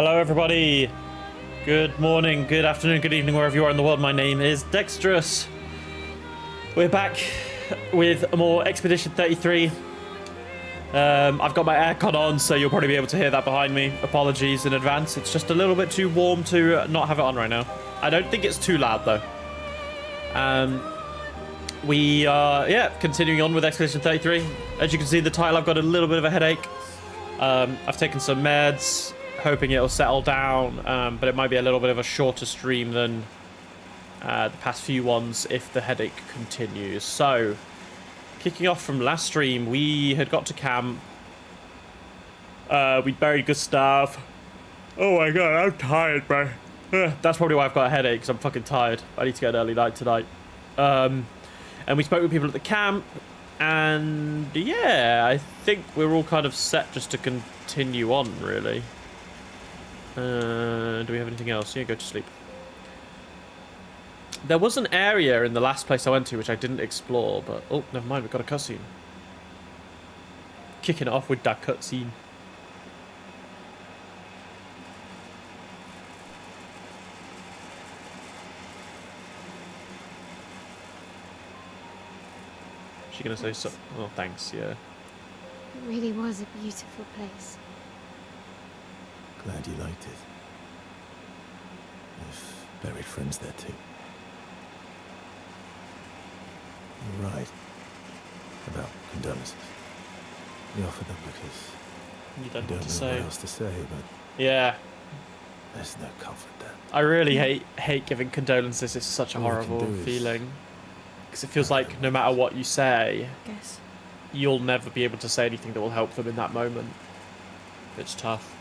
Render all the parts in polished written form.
Hello everybody, good morning, good afternoon, good evening, wherever you are in the world. My name is Dexterous. We're back with more Expedition 33. I've got my aircon on, so you'll probably be able to hear that behind me. Apologies in advance, it's just a little bit too warm to not have it on right now. I don't think it's too loud though. We are, continuing on with Expedition 33. As you can see in the title, I've got a little bit of a headache. I've taken some meds, hoping it'll settle down, but it might be a little bit of a shorter stream than the past few ones if the headache continues. So, kicking off from last stream, we had got to camp. We buried Gustav. Oh my god, I'm tired, bro. That's probably why I've got a headache, because I'm fucking tired. I need to get an early night tonight. And we spoke with people at the camp, and yeah, I think we're all kind of set just to continue on, really. Do we have anything else? Yeah, go to sleep. There was an area in the last place I went to which I didn't explore, but oh, never mind, we've got a cutscene. Kicking it off with that cutscene. She gonna say so? Oh, thanks. Yeah. It really was a beautiful place. Glad you liked it. I've buried friends there too. You're right. About condolences. We offered them because You don't we know what don't to know what say. else to say, but Yeah. there's no comfort there. I really hate giving condolences. It's such a All we can horrible do is- feeling. Because it feels like no matter what you say, Guess. you'll never be able to say anything that will help them in that moment. It's tough.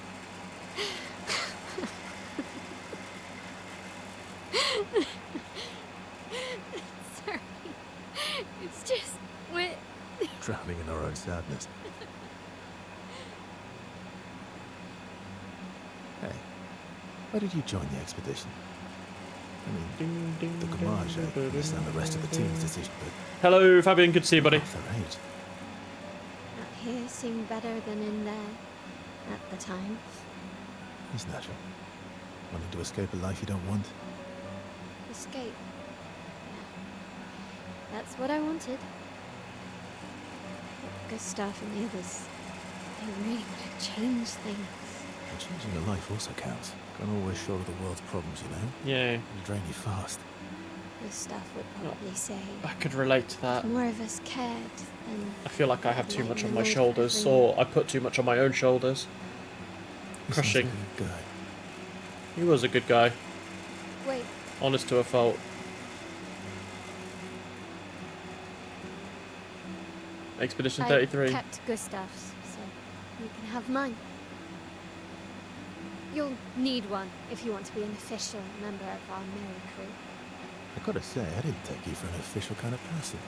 Sorry. It's just we're Drowning in our own sadness. Hey, why did you join the expedition? I mean, the Gamage, I understand the rest of the team's decision, but Hello, Fabian. Good to see you, buddy. half their age. out here seemed better than in there at the time. It's natural. Wanting to escape a life you don't want. Escape. Yeah. That's what I wanted. But Gustav and the others, they really want to change things. And changing your life also counts. Can't always shoulder the world's problems, you know? Yeah, It'll drain you fast. Gustav would probably say I could relate to that. if more of us cared, then I feel like I have too much on my Lighten the load shoulders, for or I put too much on my own shoulders. He sounds Crushing. like a good guy. He was a good guy, wait. honest to a fault. Expedition I 33. kept Gustav's, so you can have mine. You'll need one if you want to be an official member of our merry crew. I gotta say, I didn't take you for an official kind of person.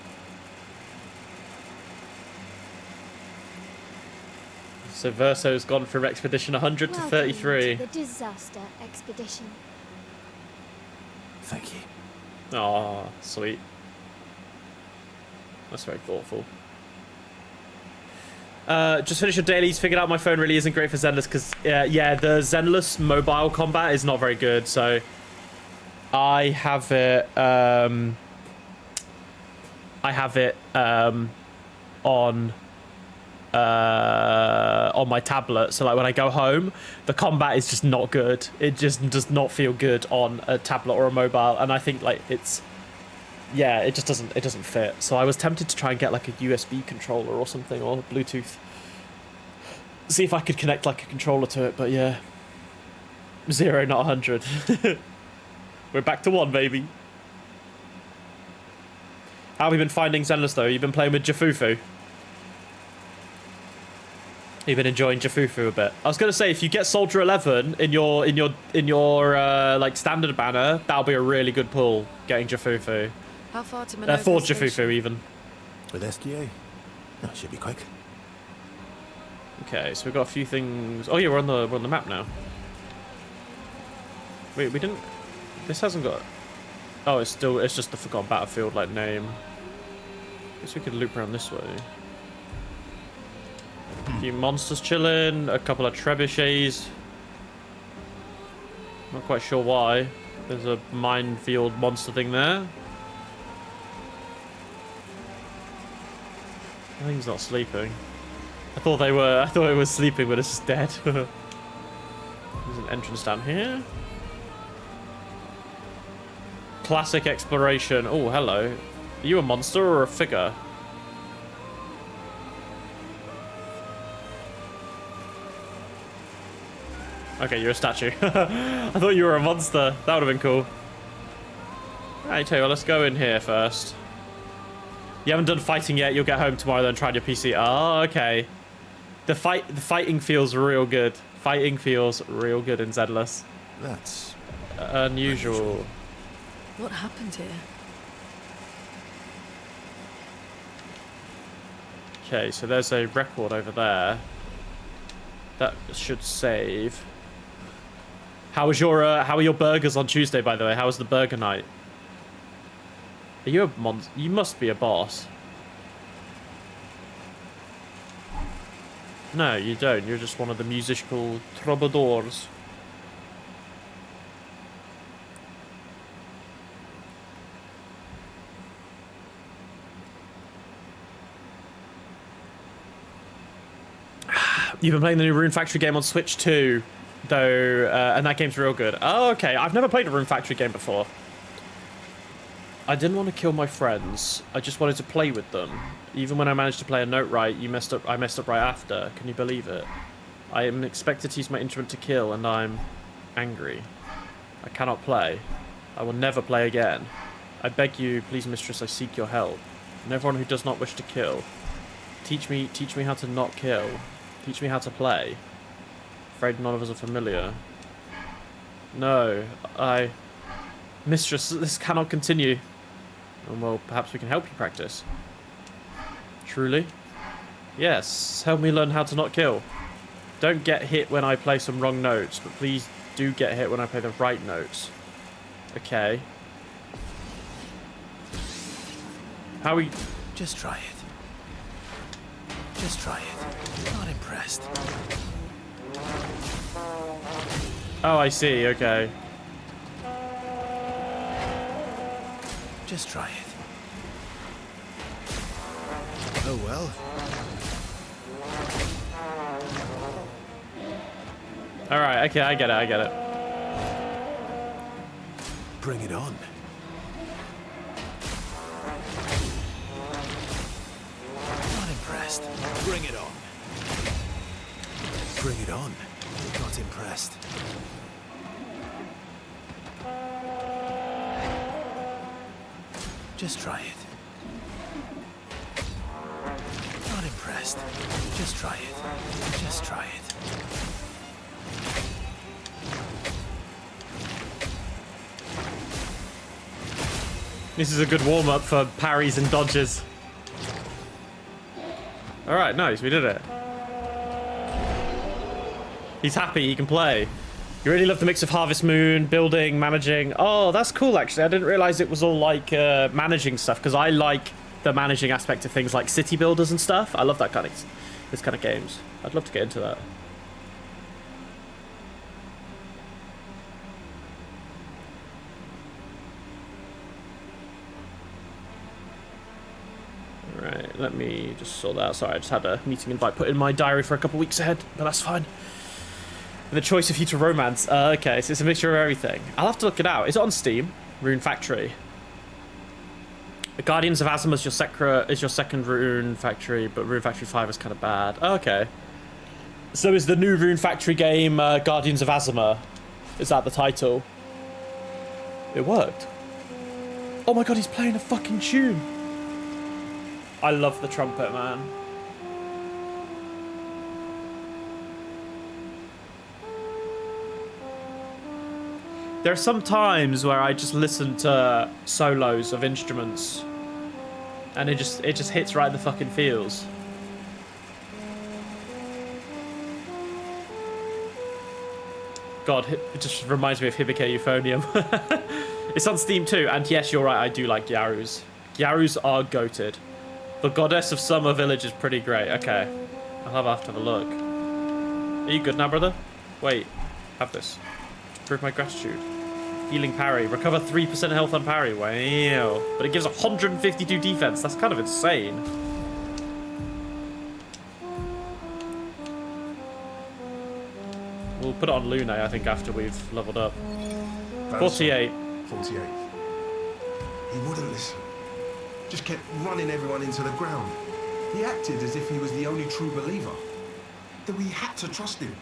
So Verso's gone from Expedition 100 to Welcome 33. to the disaster expedition. Thank you. Aw, sweet. That's very thoughtful. Just finished your dailies. Figured out my phone really isn't great for Zenless because, yeah, the Zenless mobile combat is not very good. So I have it. On my tablet. So like when I go home, the combat is just not good. It just does not feel good on a tablet or a mobile. And I think like it's. Yeah, it just doesn't fit. So I was tempted to try and get like a USB controller or something, or Bluetooth. See if I could connect like a controller to it, but yeah. 0, not 100. We're back to 1, baby. How have you been finding Zenless though? You've been playing with Jafufu? You've been enjoying Jafufu a bit. I was gonna say if you get Soldier 11 in your like standard banner, that'll be a really good pull. Getting Jafufu. How far to MONOCO For station? Jafufu even. With SGA? No, should be quick. Okay, so we've got a few things. Oh yeah, we're on the map now. Wait, we didn't. This hasn't got. Oh, it's just the Forgotten Battlefield like name. Guess we could loop around this way. A few monsters chilling, a couple of trebuchets. Not quite sure why. There's a minefield monster thing there. I think he's not sleeping. I thought it was sleeping, but it's just dead. There's an entrance down here. Classic exploration. Oh, hello. Are you a monster or a figure? Okay, you're a statue. I thought you were a monster. That would have been cool. Alright, tell you what, let's go in here first. You haven't done fighting yet. You'll get home tomorrow, then try your PC. Oh, okay. The fighting feels real good. Fighting feels real good in Zedless. That's unusual. What happened here? Okay, so there's a record over there. That should save. How are your burgers on Tuesday, by the way? How was the burger night? Are you a monster? You must be a boss. No, you don't. You're just one of the musical troubadours. You've been playing the new Rune Factory game on Switch too, though, and that game's real good. Oh, okay. I've never played a Rune Factory game before. I didn't want to kill my friends. I just wanted to play with them. Even when I managed to play a note right, I messed up right after. Can you believe it? I am expected to use my instrument to kill, and I'm angry. I cannot play. I will never play again. I beg you, please, mistress, I seek your help. And everyone who does not wish to kill. Teach me how to not kill. Teach me how to play. Afraid none of us are familiar. No, Mistress, this cannot continue. And well, perhaps we can help you practice. Truly? Yes, help me learn how to not kill. Don't get hit when I play some wrong notes, but please do get hit when I play the right notes. Okay. How we... Just try it. Just try it. Not impressed. Oh, I see, okay. Just try it. Oh well. Alright, okay, I get it. Bring it on. Not impressed. Bring it on. Bring it on. Not impressed. Just try it. Not impressed. Just try it. Just try it. This is a good warm-up for parries and dodges. Alright, nice, we did it. He's happy, he can play. You really love the mix of Harvest Moon, building, managing. Oh, that's cool, actually. I didn't realize it was all, like, managing stuff, because I like the managing aspect of things like city builders and stuff. I love that kind of, this kind of games. I'd love to get into that. Alright, let me just sort that out. Sorry, I just had a meeting invite put in my diary for a couple weeks ahead, but that's fine. And the choice of you to romance. Okay, so it's a mixture of everything. I'll have to look it out. Is it on Steam? Rune Factory. The Guardians of Azima is your second Rune Factory, but Rune Factory 5 is kind of bad. Okay. So is the new Rune Factory game Guardians of Azima? Is that the title? It worked. Oh my god, he's playing a fucking tune. I love the trumpet, man. There are some times where I just listen to solos of instruments and it just hits right in the fucking feels. God, it just reminds me of Hibike Euphonium. It's on Steam too, and yes, you're right, I do like Gyarus. Gyarus are goated. The Goddess of Summer Village is pretty great. Okay, I'll have to have a look. Are you good now, brother? Wait, have this. Prove my gratitude. Healing parry. Recover 3% health on parry. Wow. But it gives 152 defense. That's kind of insane. We'll put it on Lune, I think, after we've leveled up. 48. 48. He wouldn't listen. Just kept running everyone into the ground. He acted as if he was the only true believer. That we had to trust him.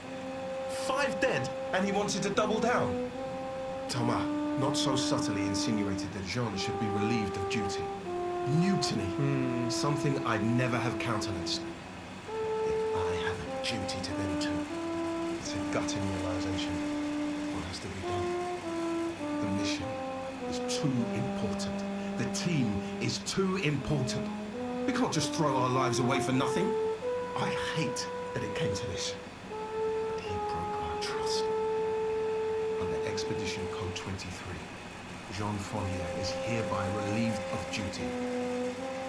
5 dead, and he wanted to double down. Thomas not so subtly insinuated that Jean should be relieved of duty. Mutiny. Something I'd never have countenanced. Yet I have a duty to them too. It's a gutting realization. What has to be done? The mission is too important. The team is too important. We can't just throw our lives away for nothing. I hate that it came to this. But he broke our trust. Under Expedition Code 23, Jean Fournier is hereby relieved of duty.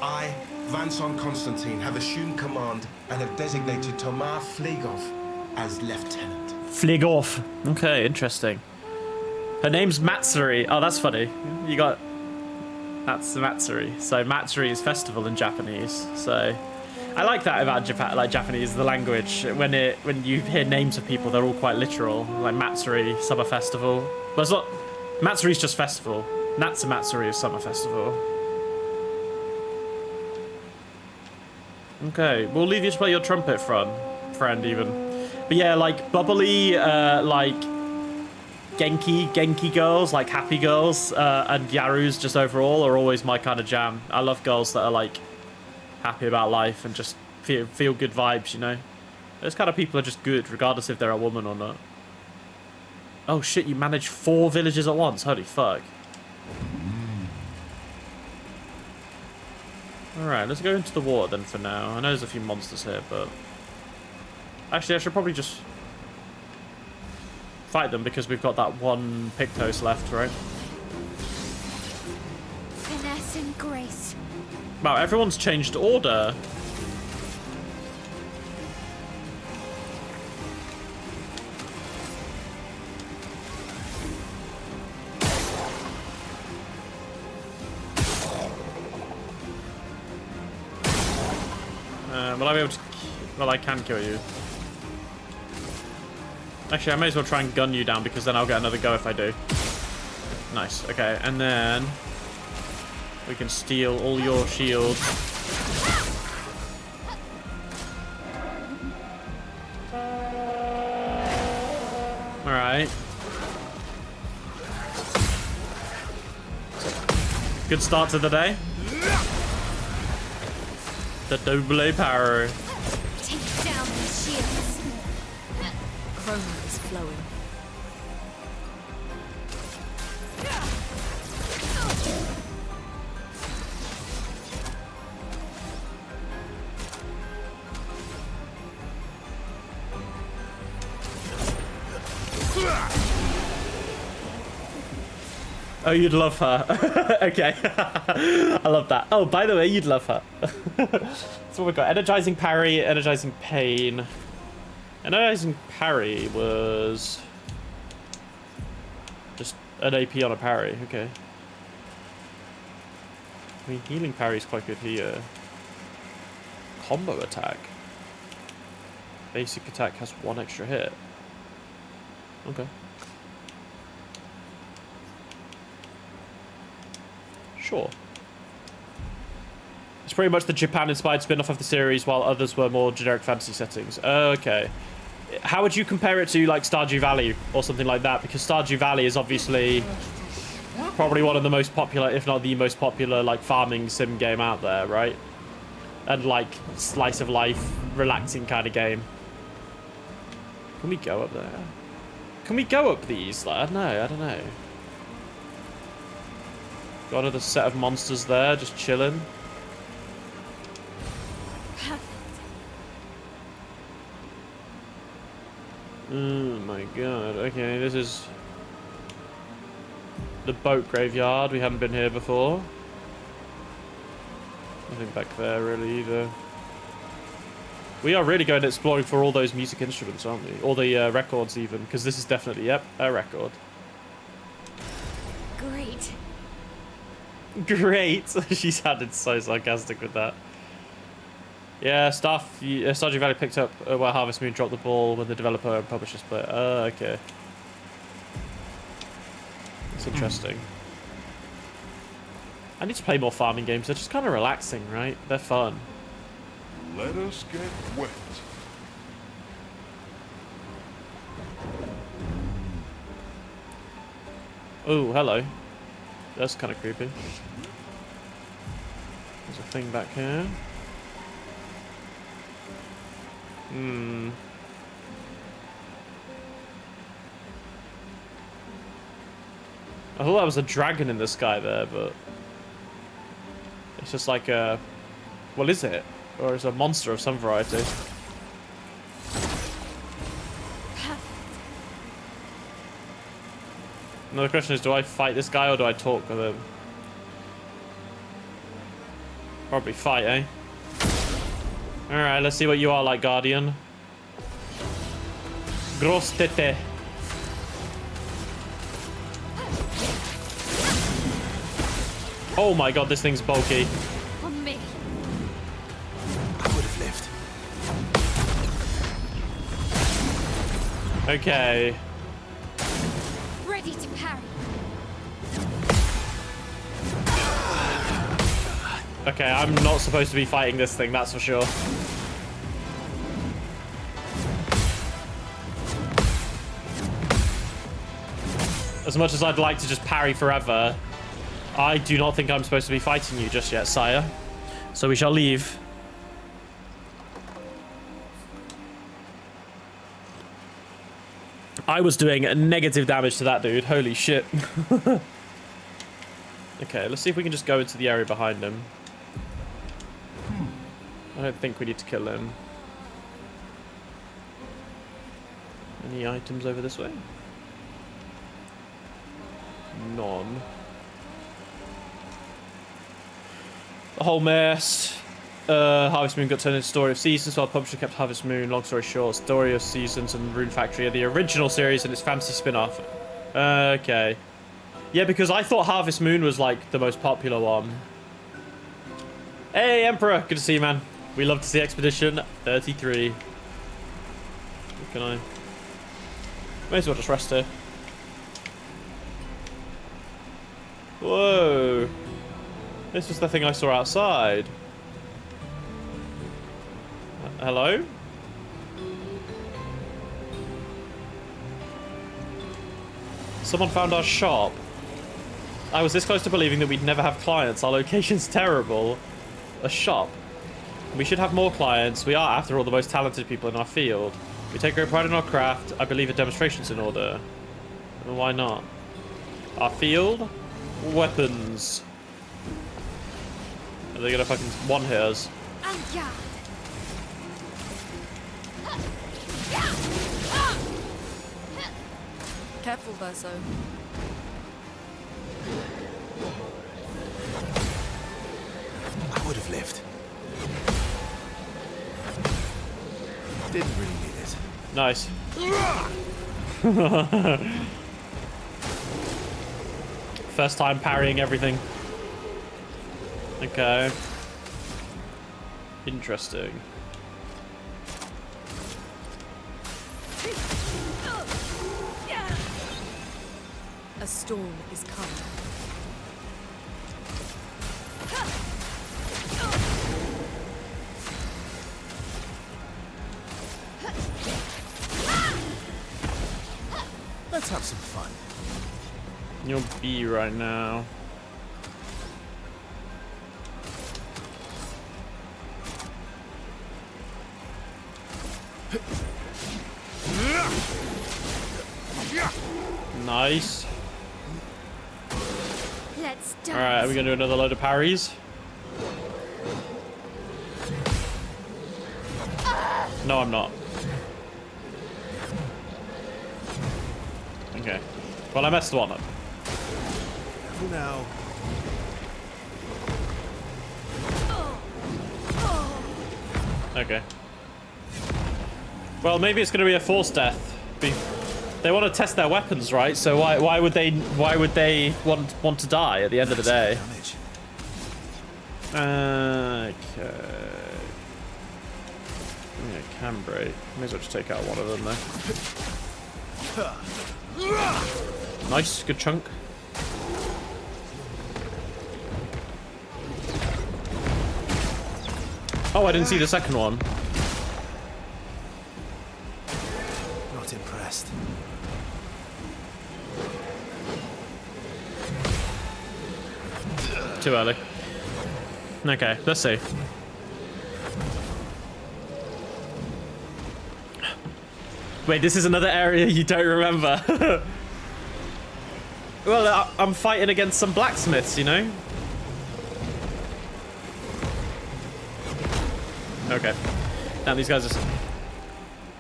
I, Vincent Constantine, have assumed command and have designated Thomas Flegov as lieutenant. Flegov. Okay, interesting. Her name's Matsuri. Oh, that's funny. You got... That's Matsuri. So Matsuri is festival in Japanese. So I like that about Japan, like Japanese, the language. When you hear names of people, they're all quite literal. Like Matsuri, summer festival. But it's not... Matsuri's just festival. Natsumatsuri is summer festival. Okay, we'll leave you to play your trumpet, friend, even. But yeah, like bubbly, like Genki girls, like happy girls, and Yarus just overall are always my kind of jam. I love girls that are like happy about life and just feel good vibes, you know? Those kind of people are just good, regardless if they're a woman or not. Oh shit, you manage 4 villages at once. Holy fuck. Alright, let's go into the water then for now. I know there's a few monsters here, but... Actually, I should probably just fight them because we've got that one Pictos left, right? Finesse and grace. Wow, everyone's changed order. Will I be able to... Well, I can kill you. Actually, I may as well try and gun you down because then I'll get another go if I do. Nice. Okay, and then... we can steal all your shields. Alright. Good start to the day. The double power. Take down the shields. Chroma is flowing. Oh, you'd love her. Okay. I love that. Oh, by the way, you'd love her. So what we've got. Energizing parry, energizing pain. Energizing parry was just an AP on a parry. Okay. I mean, healing parry is quite good here. Combo attack. Basic attack has 1 extra hit. Okay. Sure. It's pretty much the Japan-inspired spin-off of the series, while others were more generic fantasy settings. Okay. How would you compare it to, like, Stardew Valley or something like that? Because Stardew Valley is obviously probably one of the most popular, if not the most popular, like, farming sim game out there, right? And, like, slice of life, relaxing kind of game. Can we go up there? Can we go up these? Like, I don't know. Got another set of monsters there, just chilling. Oh my god. Okay, this is the boat graveyard. We haven't been here before. Nothing back there really either. We are really going exploring for all those music instruments, aren't we? Or the records even, because this is definitely, yep, a record. Great. Great. She sounded so sarcastic with that. Yeah, Stardew Valley picked up where Harvest Moon dropped the ball when the developer and publisher split. Okay. That's interesting. I need to play more farming games. They're just kind of relaxing, right? They're fun. Let us get wet. Oh, hello. That's kind of creepy. There's a thing back here. Hmm. I thought that was a dragon in the sky there, but it's just like a... What is it? Or is it a monster of some variety? Another question is, do I fight this guy or do I talk with him? Probably fight, eh? Alright, let's see what you are like, Guardian. Gross tete. Oh my god, this thing's bulky. On me. I would have lived. Okay. Ready to parry. Okay, I'm not supposed to be fighting this thing, that's for sure. As much as I'd like to just parry forever, I do not think I'm supposed to be fighting you just yet, sire. So we shall leave. I was doing negative damage to that dude. Holy shit. Okay, let's see if we can just go into the area behind him. I don't think we need to kill him. Any items over this way? None. The whole mess. Harvest Moon got turned into Story of Seasons while publisher kept Harvest Moon. Long story short, Story of Seasons and Rune Factory are the original series and its fantasy spin-off. Okay. Yeah, because I thought Harvest Moon was like the most popular one. Hey, Emperor! Good to see you, man. We love to see Expedition 33. Can I? May as well just rest here. Whoa. This was the thing I saw outside. Hello? Someone found our shop. I was this close to believing that we'd never have clients. Our location's terrible. A shop. We should have more clients. We are, after all, the most talented people in our field. We take great pride in our craft. I believe a demonstration's in order. Well, why not? Our field? Weapons. Are they gonna fucking one-hit us? Careful, Verso. I would have lived. Didn't really need it. Nice. First time parrying everything. Okay. Interesting. A storm is coming. Let's have some fun. You'll be right now. Nice. Let's dance. Alright, are we gonna do another load of parries? No, I'm not. Okay. Well, I messed one up. For now. Okay. Well, maybe it's gonna be a forced death. They want to test their weapons, right? So why would they want to die at the end of the day? Okay. Yeah, can break. May as well just take out one of them though. Nice, good chunk. Oh, I didn't see the second one. Not impressed. Too early. Okay, let's see. Wait, this is another area you don't remember. Well, I'm fighting against some blacksmiths, you know? Okay. Damn, these guys just...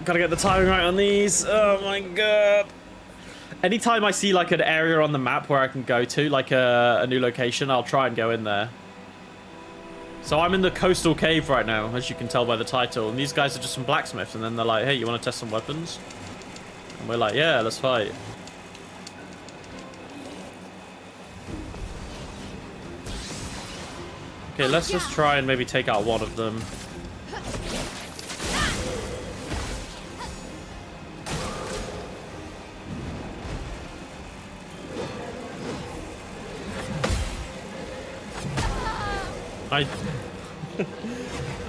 Gotta get the timing right on these. Oh my god. Anytime I see like an area on the map where I can go to, like a new location, I'll try and go in there. So I'm in the coastal cave right now, as you can tell by the title. And these guys are just some blacksmiths. And then they're like, hey, you want to test some weapons? And we're like, yeah, let's fight. Okay, let's just try and maybe take out one of them.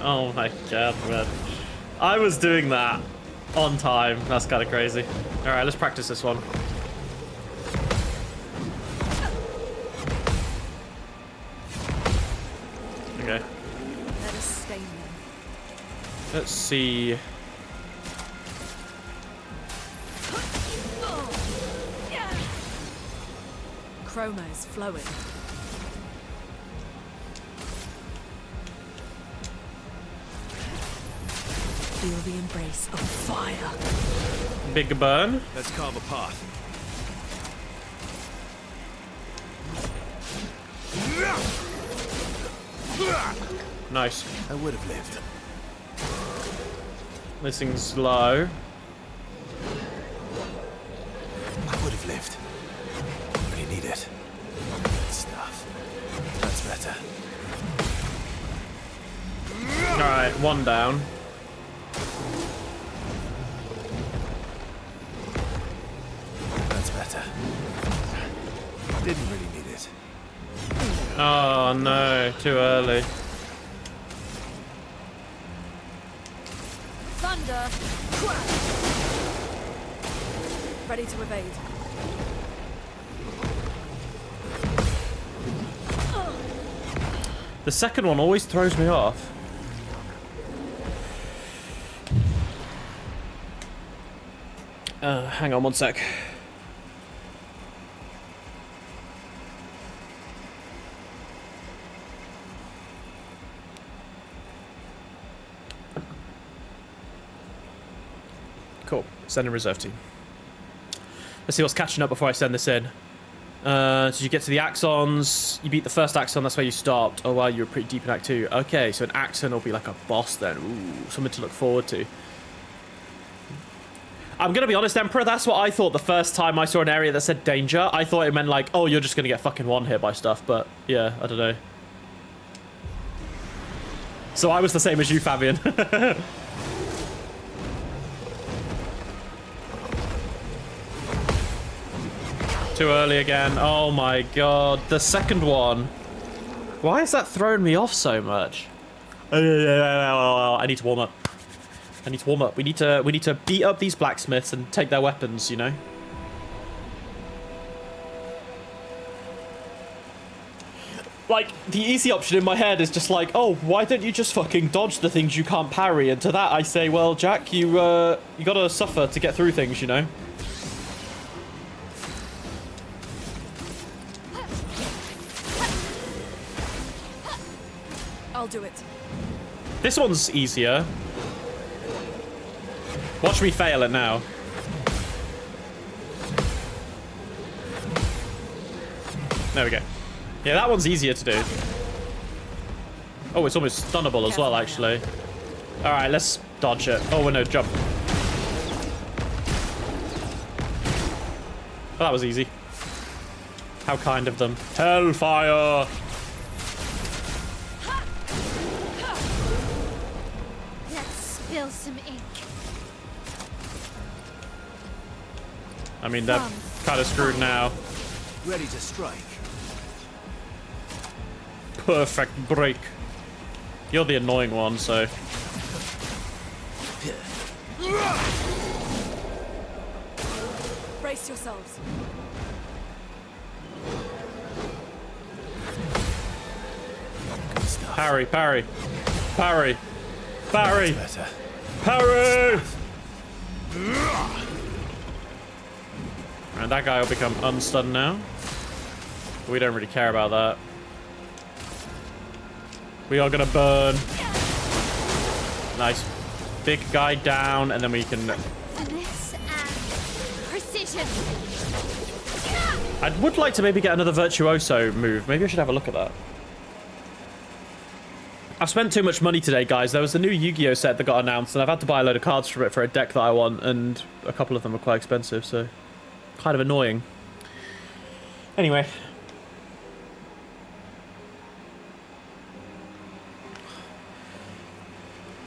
Oh my god, man. I was doing that on time. That's kind of crazy. Alright, let's practice this one. Okay. Let us stain them. Let's see. Chroma is flowing. Feel the embrace of fire. Big burn. Let's carve a path. Nice. I would have lived. This thing's slow. I would have lived. Really need it. Good stuff. That's better. Alright, one down. That's better. Didn't really need it. Oh no, too early. Thunder! Ready to evade. The second one always throws me off. Hang on one sec. Cool. Send in reserve team. Let's see what's catching up before I send this in. So you get to the Axons. You beat the first Axon. That's where you stopped. Oh wow, you were pretty deep in Act 2. Okay, so an Axon will be like a boss then. Ooh, something to look forward to. I'm gonna be honest, Emperor, that's what I thought the first time I saw an area that said danger. I thought it meant like, oh, you're just gonna get fucking one hit by stuff, but yeah, I don't know. So I was the same as you, Fabian. Too early again. Oh my god. The second one. Why is that throwing me off so much? I need to warm up. I need to warm up. We need to beat up these blacksmiths and take their weapons, you know? Like, the easy option in my head is just like, oh, why don't you just fucking dodge the things you can't parry? And to that I say, well, Jack, you gotta suffer to get through things, you know? I'll do it. This one's easier. Watch me fail it now. There we go. Yeah, that one's easier to do. Oh, it's almost stunnable as well, actually. All right, let's dodge it. Oh, no, jump. Well, that was easy. How kind of them. Hellfire! Let's spill some ink. I mean, they're kind of screwed now. Ready to strike. Perfect break. You're the annoying one, so... Brace yourselves. Parry, parry. Parry. Parry. Better. Parry! And that guy will become unstunned now. We don't really care about that. We are gonna burn. Nice. Big guy down, and then we can... Finesse and precision. I would like to maybe get another Virtuoso move. Maybe I should have a look at that. I've spent too much money today, guys. There was a new Yu-Gi-Oh set that got announced, and I've had to buy a load of cards for it for a deck that I want, and a couple of them are quite expensive, so... kind of annoying. Anyway.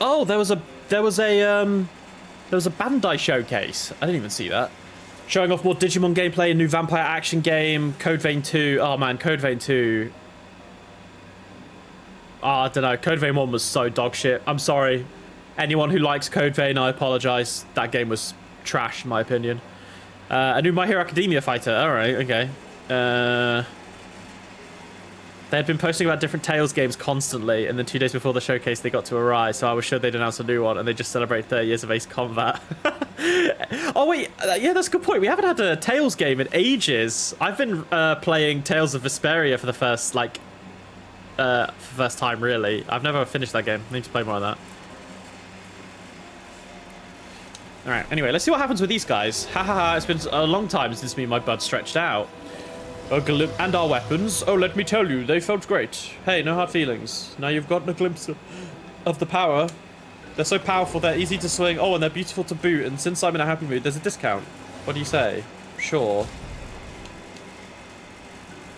Oh, there was a Bandai showcase. I didn't even see that. Showing off more Digimon gameplay, a new vampire action game, Code Vein 2. Oh man, Code Vein 2. Oh, I don't know. Code Vein 1 was so dog shit. I'm sorry. Anyone who likes Code Vein, I apologize. That game was trash, in my opinion. A new My Hero Academia fighter. Alright, okay. They had been posting about different Tales games constantly, and then 2 days before the showcase they got to Arise, so I was sure they'd announce a new one, and they just celebrated 30 years of Ace Combat. Oh wait, yeah, that's a good point. We haven't had a Tales game in ages. I've been playing Tales of Vesperia for the first, like, first time, really. I've never finished that game. I need to play more of that. Alright, anyway, let's see what happens with these guys. Ha ha ha, it's been a long time since me and my bud stretched out. And our weapons. Oh, let me tell you, they felt great. Hey, no hard feelings. Now you've gotten a glimpse of the power. They're so powerful, they're easy to swing. Oh, and they're beautiful to boot. And since I'm in a happy mood, there's a discount. What do you say? Sure.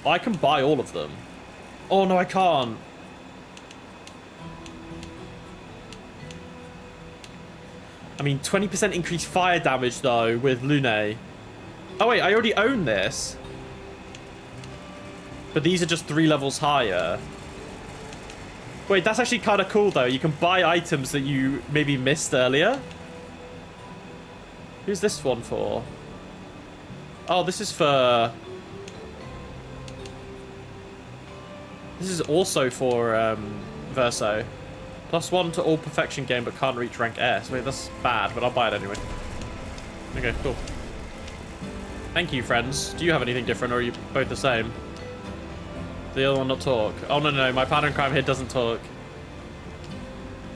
I can buy all of them. Oh, no, I can't. I mean, 20% increased fire damage, though, with Lune. Oh, wait, I already own this. But these are just 3 levels higher. Wait, that's actually kind of cool, though. You can buy items that you maybe missed earlier. Who's this one for? Oh, this is for... This is also for Verso. +1 to all perfection game, but can't reach rank S. Wait, that's bad, but I'll buy it anyway. Okay, cool. Thank you, friends. Do you have anything different, or are you both the same? The other one not talk. Oh, no, no, my partner in crime here doesn't talk.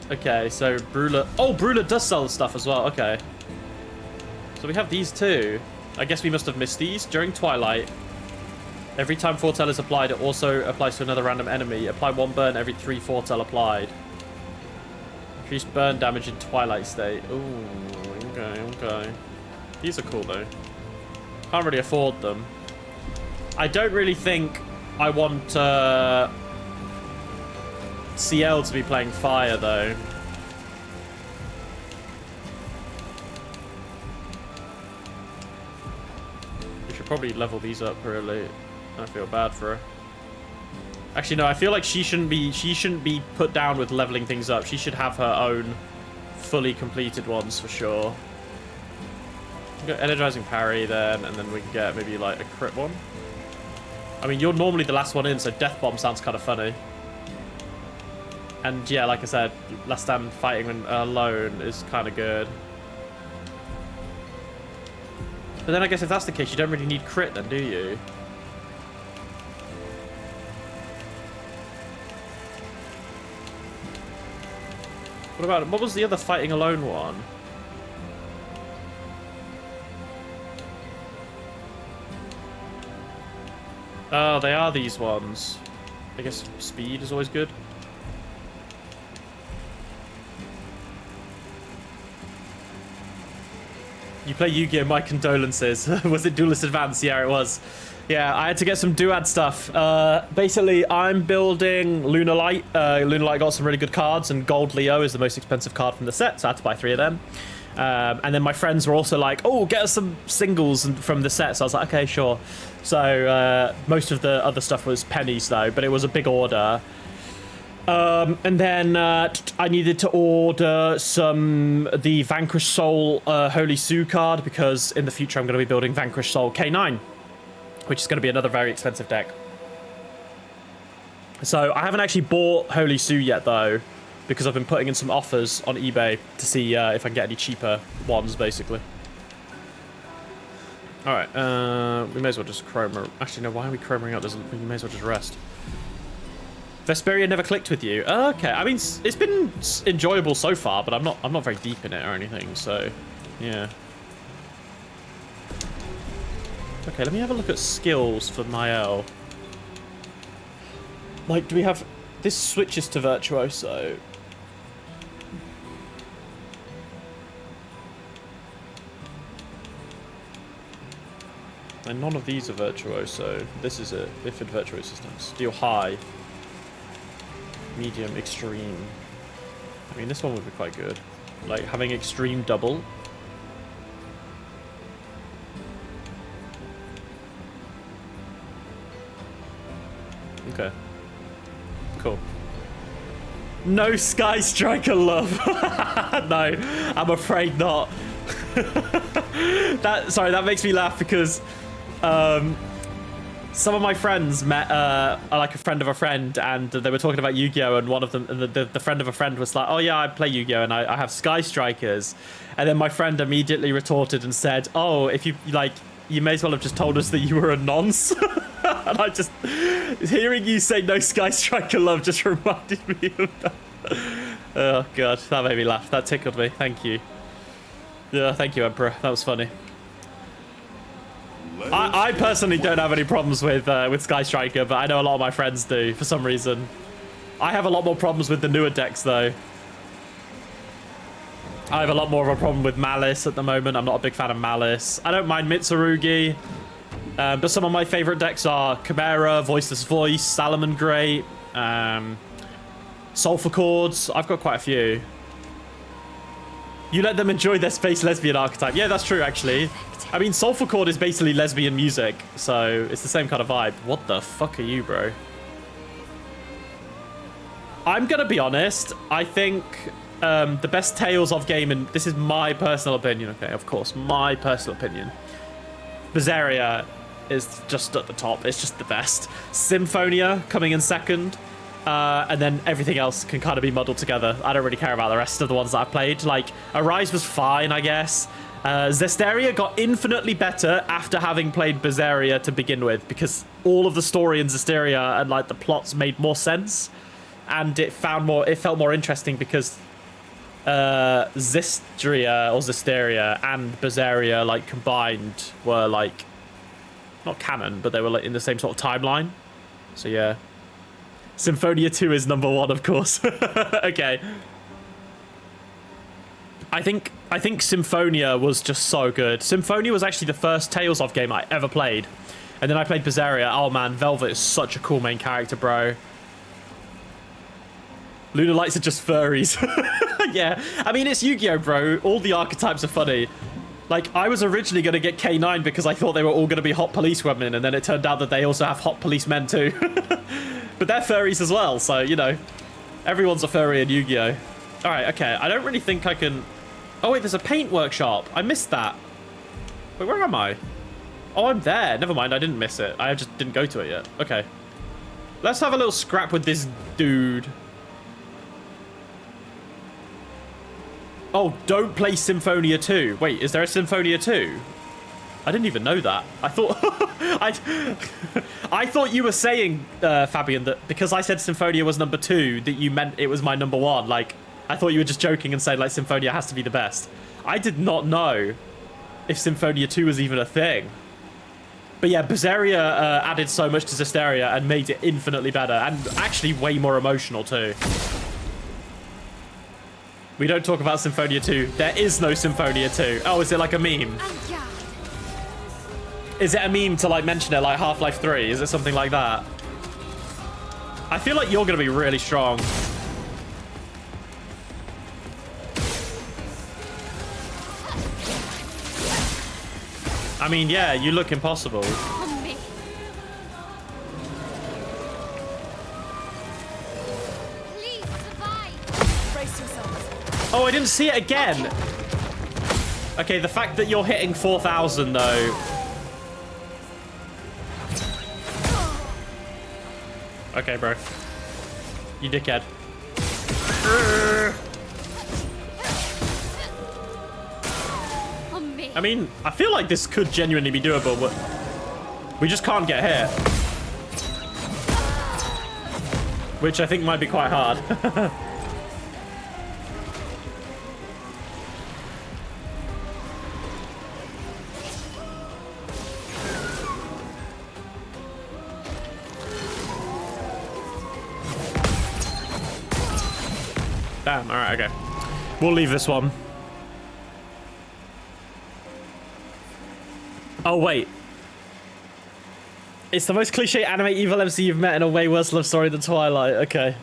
Okay, so Brula... Oh, Brula does sell stuff as well. Okay. So we have these two. I guess we must have missed these. During Twilight, every time Foretell is applied, it also applies to another random enemy. Apply 1 burn every 3 Foretell applied. Increase burn damage in Twilight state. Ooh, okay, okay. These are cool, though. Can't really afford them. I don't really think I want CL to be playing fire, though. We should probably level these up, really. I feel bad for her. Actually, no, I feel like she shouldn't be put down with leveling things up. She should have her own fully completed ones for sure. We got energizing parry then, and then we can get maybe like a crit one. I mean, you're normally the last one in, so Death Bomb sounds kind of funny. And yeah, like I said, last stand fighting alone is kind of good. But then I guess if that's the case, you don't really need crit then, do you? What was the other fighting alone one? Oh, they are these ones. I guess speed is always good. You play Yu-Gi-Oh! My condolences. Was it Duelist Advance? Yeah, it was. Yeah, I had to get some Duad stuff. Basically, I'm building Lunar Light. Lunar Light got some really good cards, and Gold Leo is the most expensive card from the set, so I had to buy 3 of them. And then my friends were also like, oh, get us some singles from the set. So I was like, okay, sure. So most of the other stuff was pennies, though, but it was a big order. And then I needed to order the Vanquish Soul Holy Sue card, because in the future I'm going to be building Vanquish Soul K9, which is going to be another very expensive deck. So I haven't actually bought Holy Sue yet, though, because I've been putting in some offers on eBay to see if I can get any cheaper ones, basically. All right, we may as well just chroma. Actually, no, why are we chromaing up? We may as well just rest. Vesperia never clicked with you. Okay, I mean, it's been enjoyable so far, but I'm not very deep in it or anything, so yeah. Okay, let me have a look at skills for Mael. Like, do we have... This switches to Virtuoso. And none of these are Virtuoso. This is it. If in Virtuoso systems. Deal high. Medium, extreme. I mean, this one would be quite good. Like, having extreme double. Okay. Cool. No Sky Striker love. No, I'm afraid not. That makes me laugh because some of my friends met like a friend of a friend, and they were talking about Yu-Gi-Oh! And one of them, the friend of a friend was like, oh yeah, I play Yu-Gi-Oh! And I have Sky Strikers. And then my friend immediately retorted and said, oh, if you like, you may as well have just told us that you were a nonce. And I just, hearing you say no Sky Striker love just reminded me of that. Oh god, that made me laugh. That tickled me. Thank you. Yeah, thank you, Emperor. That was funny. I personally don't have any problems with Sky Striker, but I know a lot of my friends do for some reason. I have a lot more problems with the newer decks, though. I have a lot more of a problem with Malice at the moment. I'm not a big fan of Malice. I don't mind Mitsurugi. But some of my favorite decks are Chimera, Voiceless Voice, Salamangreat, Sulphur Chords. I've got quite a few. You let them enjoy their space lesbian archetype. Yeah, that's true, actually. I mean, Sulphur Chord is basically lesbian music, so it's the same kind of vibe. What the fuck are you, bro? I'm gonna be honest. I think the best Tales of game, and this is my personal opinion, okay, of course, my personal opinion. Berseria is just at the top. It's just the best. Symphonia coming in second. And then everything else can kind of be muddled together. I don't really care about the rest of the ones that I've played. Like, Arise was fine, I guess. Zestiria got infinitely better after having played Berseria to begin with, because all of the story in Zestiria and, like, the plots made more sense. And it felt more interesting because Zestiria or Zestiria and Berseria, like, combined were, like, not canon, but they were, like, in the same sort of timeline. So, yeah. Symphonia 2 is number 1, of course. Okay. I think Symphonia was just so good. Symphonia was actually the first Tales of game I ever played. And then I played Berseria. Oh, man, Velvet is such a cool main character, bro. Lunar Lights are just furries. Yeah. I mean, it's Yu-Gi-Oh, bro. All the archetypes are funny. Like, I was originally going to get K9 because I thought they were all going to be hot police women, and then it turned out that they also have hot policemen too. But they're furries as well, so, you know, everyone's a furry in Yu-Gi-Oh! All right, okay, I don't really think I can... Oh, wait, there's a paint workshop. I missed that. Wait, where am I? Oh, I'm there. Never mind, I didn't miss it. I just didn't go to it yet. Okay. Let's have a little scrap with this dude. Oh, don't play Symphonia 2. Wait, is there a Symphonia 2? I didn't even know that. I thought... I thought you were saying, Fabian, that because I said Symphonia was number 2, that you meant it was my number 1. Like, I thought you were just joking and saying, like, Symphonia has to be the best. I did not know if Symphonia 2 was even a thing. But yeah, Berseria added so much to Zestiria and made it infinitely better. And actually way more emotional, too. We don't talk about Symphonia 2. There is no Symphonia 2. Oh, is it like a meme? Is it a meme to like mention it like Half-Life 3? Is it something like that? I feel like you're going to be really strong. I mean, yeah, you look impossible. Oh, I didn't see it again. Okay, the fact that you're hitting 4,000 though. Okay, bro. You dickhead. I mean, I feel like this could genuinely be doable, but we just can't get hit. Which I think might be quite hard. Damn, alright, okay. We'll leave this one. Oh, wait. It's the most cliche anime evil MC you've met in a way worse love story than Twilight. Okay.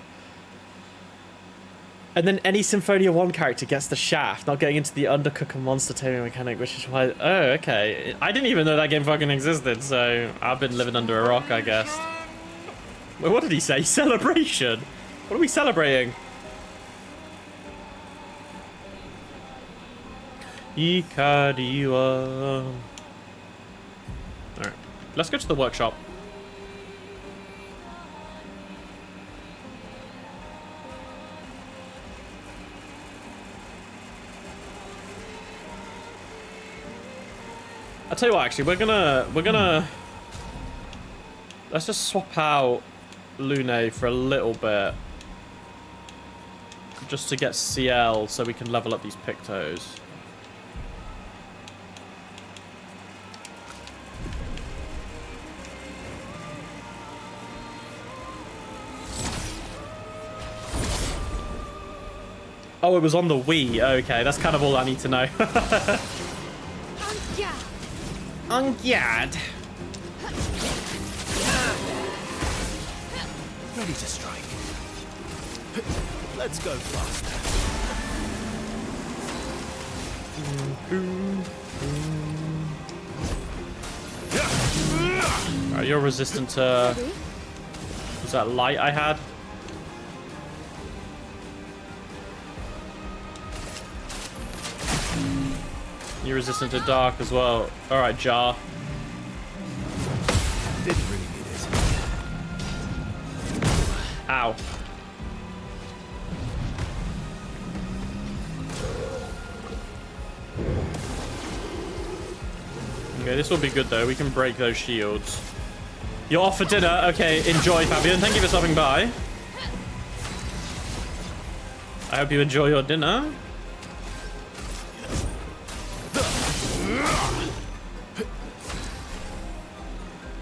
And then any Symphonia 1 character gets the shaft, not getting into the undercook and monster taming mechanic, which is why... Oh, okay. I didn't even know that game fucking existed, so I've been living under a rock, I guess. Wait, what did he say? Celebration? What are we celebrating? Ikariwa. Alright. Let's go to the workshop. I'll tell you what, actually, we're gonna let's just swap out Lune for a little bit. Just to get CL so we can level up these Pictos. Oh, it was on the Wii. Okay, that's kind of all I need to know. Ungyad. Ready to strike. Let's go faster. Alright, you're resistant to... Was that light I had? You're resistant to dark as well. Alright, Jar. Didn't really need it. Ow. Okay, this will be good though. We can break those shields. You're off for dinner. Okay, enjoy, Fabian. Thank you for stopping by. I hope you enjoy your dinner.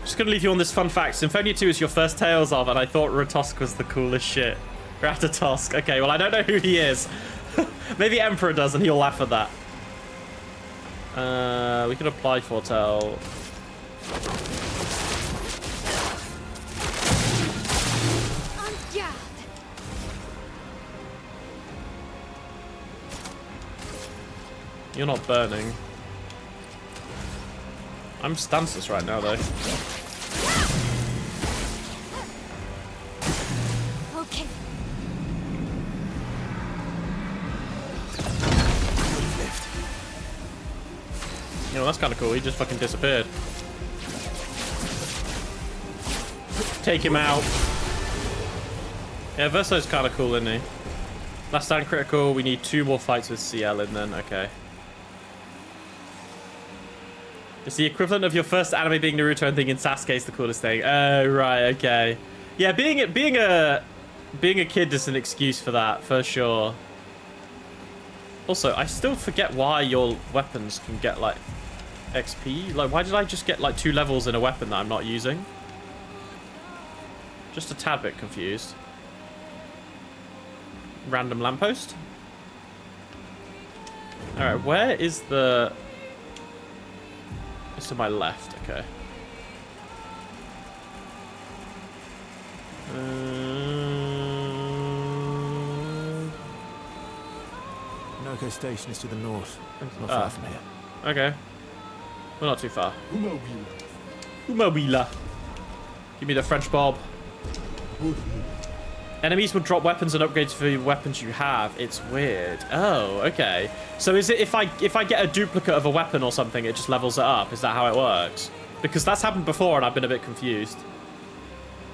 Just gonna leave you on this fun fact. Symphonia 2 is your first Tales of, and I thought Ratosk was the coolest shit. Ratatosk. Okay, well, I don't know who he is. Maybe Emperor does, and he'll laugh at that. We can apply Foretell. You're not burning. I'm stanceless right now, though. Okay. You know, that's kind of cool. He just fucking disappeared. Take him out. Yeah, Verso's kind of cool, isn't he? Last stand critical. We need 2 more fights with CL in then. Okay. It's the equivalent of your first anime being Naruto and thinking Sasuke's the coolest thing. Oh, right, okay. Yeah, being a kid is an excuse for that, for sure. Also, I still forget why your weapons can get, like, XP. Like, why did I just get, like, 2 levels in a weapon that I'm not using? Just a tad bit confused. Random lamppost? Alright, where is the... It's to my left, okay. MONOCO station is to the north. Not far from here. Okay. Well, not too far. Umawila. Give me the French Bob. Enemies will drop weapons and upgrades for the weapons you have. It's weird. Oh, okay. So is it if I get a duplicate of a weapon or something, it just levels it up? Is that how it works? Because that's happened before and I've been a bit confused.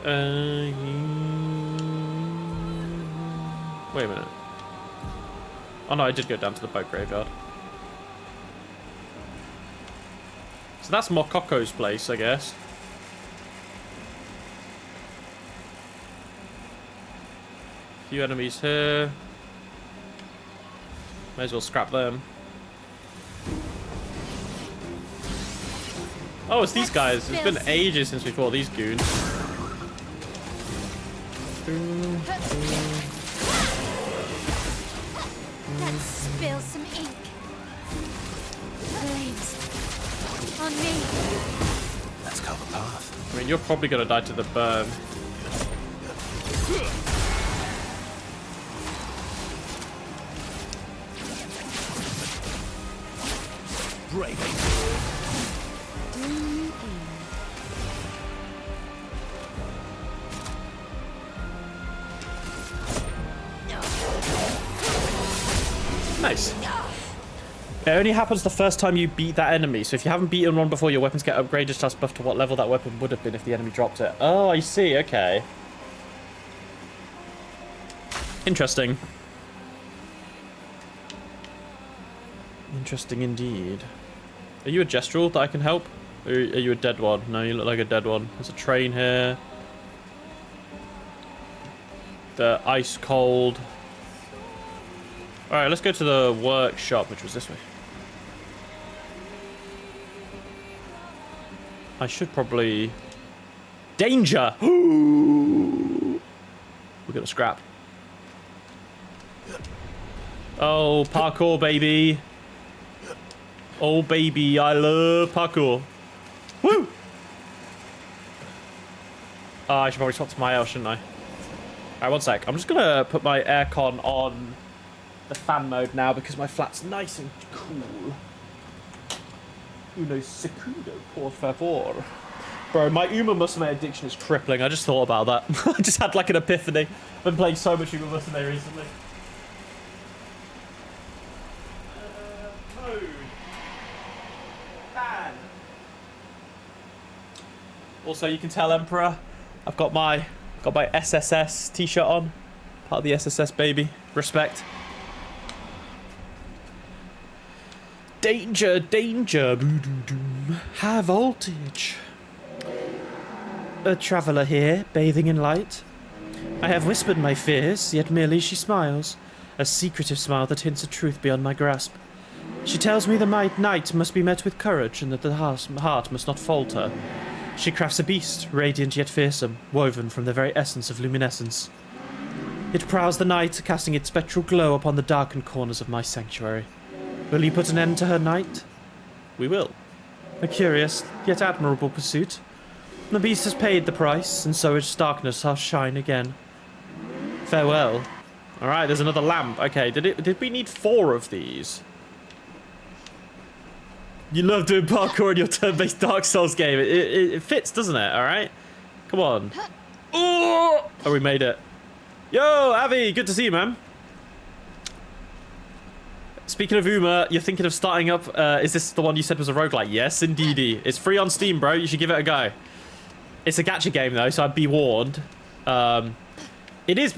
Wait a minute. Oh no, I did go down to the boat graveyard. So that's Mokoko's place, I guess. Few enemies here. May as well scrap them. Oh, it's these guys. It's been ages since we fought these goons. Let's spill some ink. Flames. On me. Let's cover path. I mean, you're probably gonna die to the burn. Break. Nice. It only happens the first time you beat that enemy, so if you haven't beaten one before, your weapons get upgraded stats buff to what level that weapon would have been if the enemy dropped it. Oh, I see, okay. Interesting. Interesting indeed. Are you a gestural that I can help? Or are you a dead one? No, you look like a dead one. There's a train here. The ice cold. Alright, let's go to the workshop, which was this way. I should probably... Danger! We're gonna scrap. Oh, parkour, baby. Oh, baby, I love parkour. Woo! Oh, I should probably swap to my L, shouldn't I? Alright, one sec. I'm just gonna put my aircon on the fan mode now because my flat's nice and cool. Uno secundo, por favor. Bro, my Uma Musume addiction is crippling. I just thought about that. I just had like an epiphany. I've been playing so much Uma Musume recently. Mode. Fan. Also, you can tell, Emperor, I've got my SSS t-shirt on. Part of the SSS, baby. Respect. Danger, danger, boo-doo-doo. High voltage. A traveller here, bathing in light. I have whispered my fears, yet merely she smiles. A secretive smile that hints a truth beyond my grasp. She tells me the night must be met with courage, and that the heart must not falter. She crafts a beast, radiant yet fearsome, woven from the very essence of luminescence. It prowls the night, casting its spectral glow upon the darkened corners of my sanctuary. Will you put an end to her night? We will. A curious, yet admirable pursuit. The beast has paid the price, and so its darkness shall shine again. Farewell. Alright, there's another lamp. Okay, did we need 4 of these? You love doing parkour in your turn-based Dark Souls game. It fits, doesn't it? Alright? Come on. Oh, we made it. Yo, Avi, good to see you, man. Speaking of Uma, you're thinking of starting up, is this the one you said was a roguelike? Yes, indeedy. It's free on Steam, bro. You should give it a go. It's a gacha game, though, so I'd be warned. It is...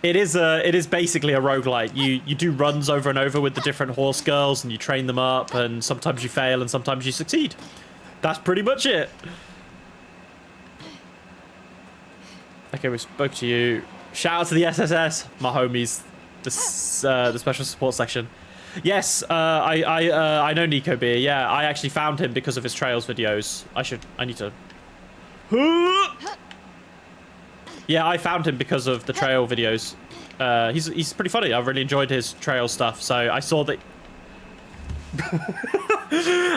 It is basically a roguelike. You do runs over and over with the different horse girls, and you train them up, and sometimes you fail, and sometimes you succeed. That's pretty much it. Okay, we spoke to you. Shout out to the SSS, my homies. The special support section. Yes, I know Nico Beer. Yeah, I actually found him because of his Trails videos. I need to... Yeah, I found him because of the trail videos. He's pretty funny. I've really enjoyed his trail stuff. So I saw that.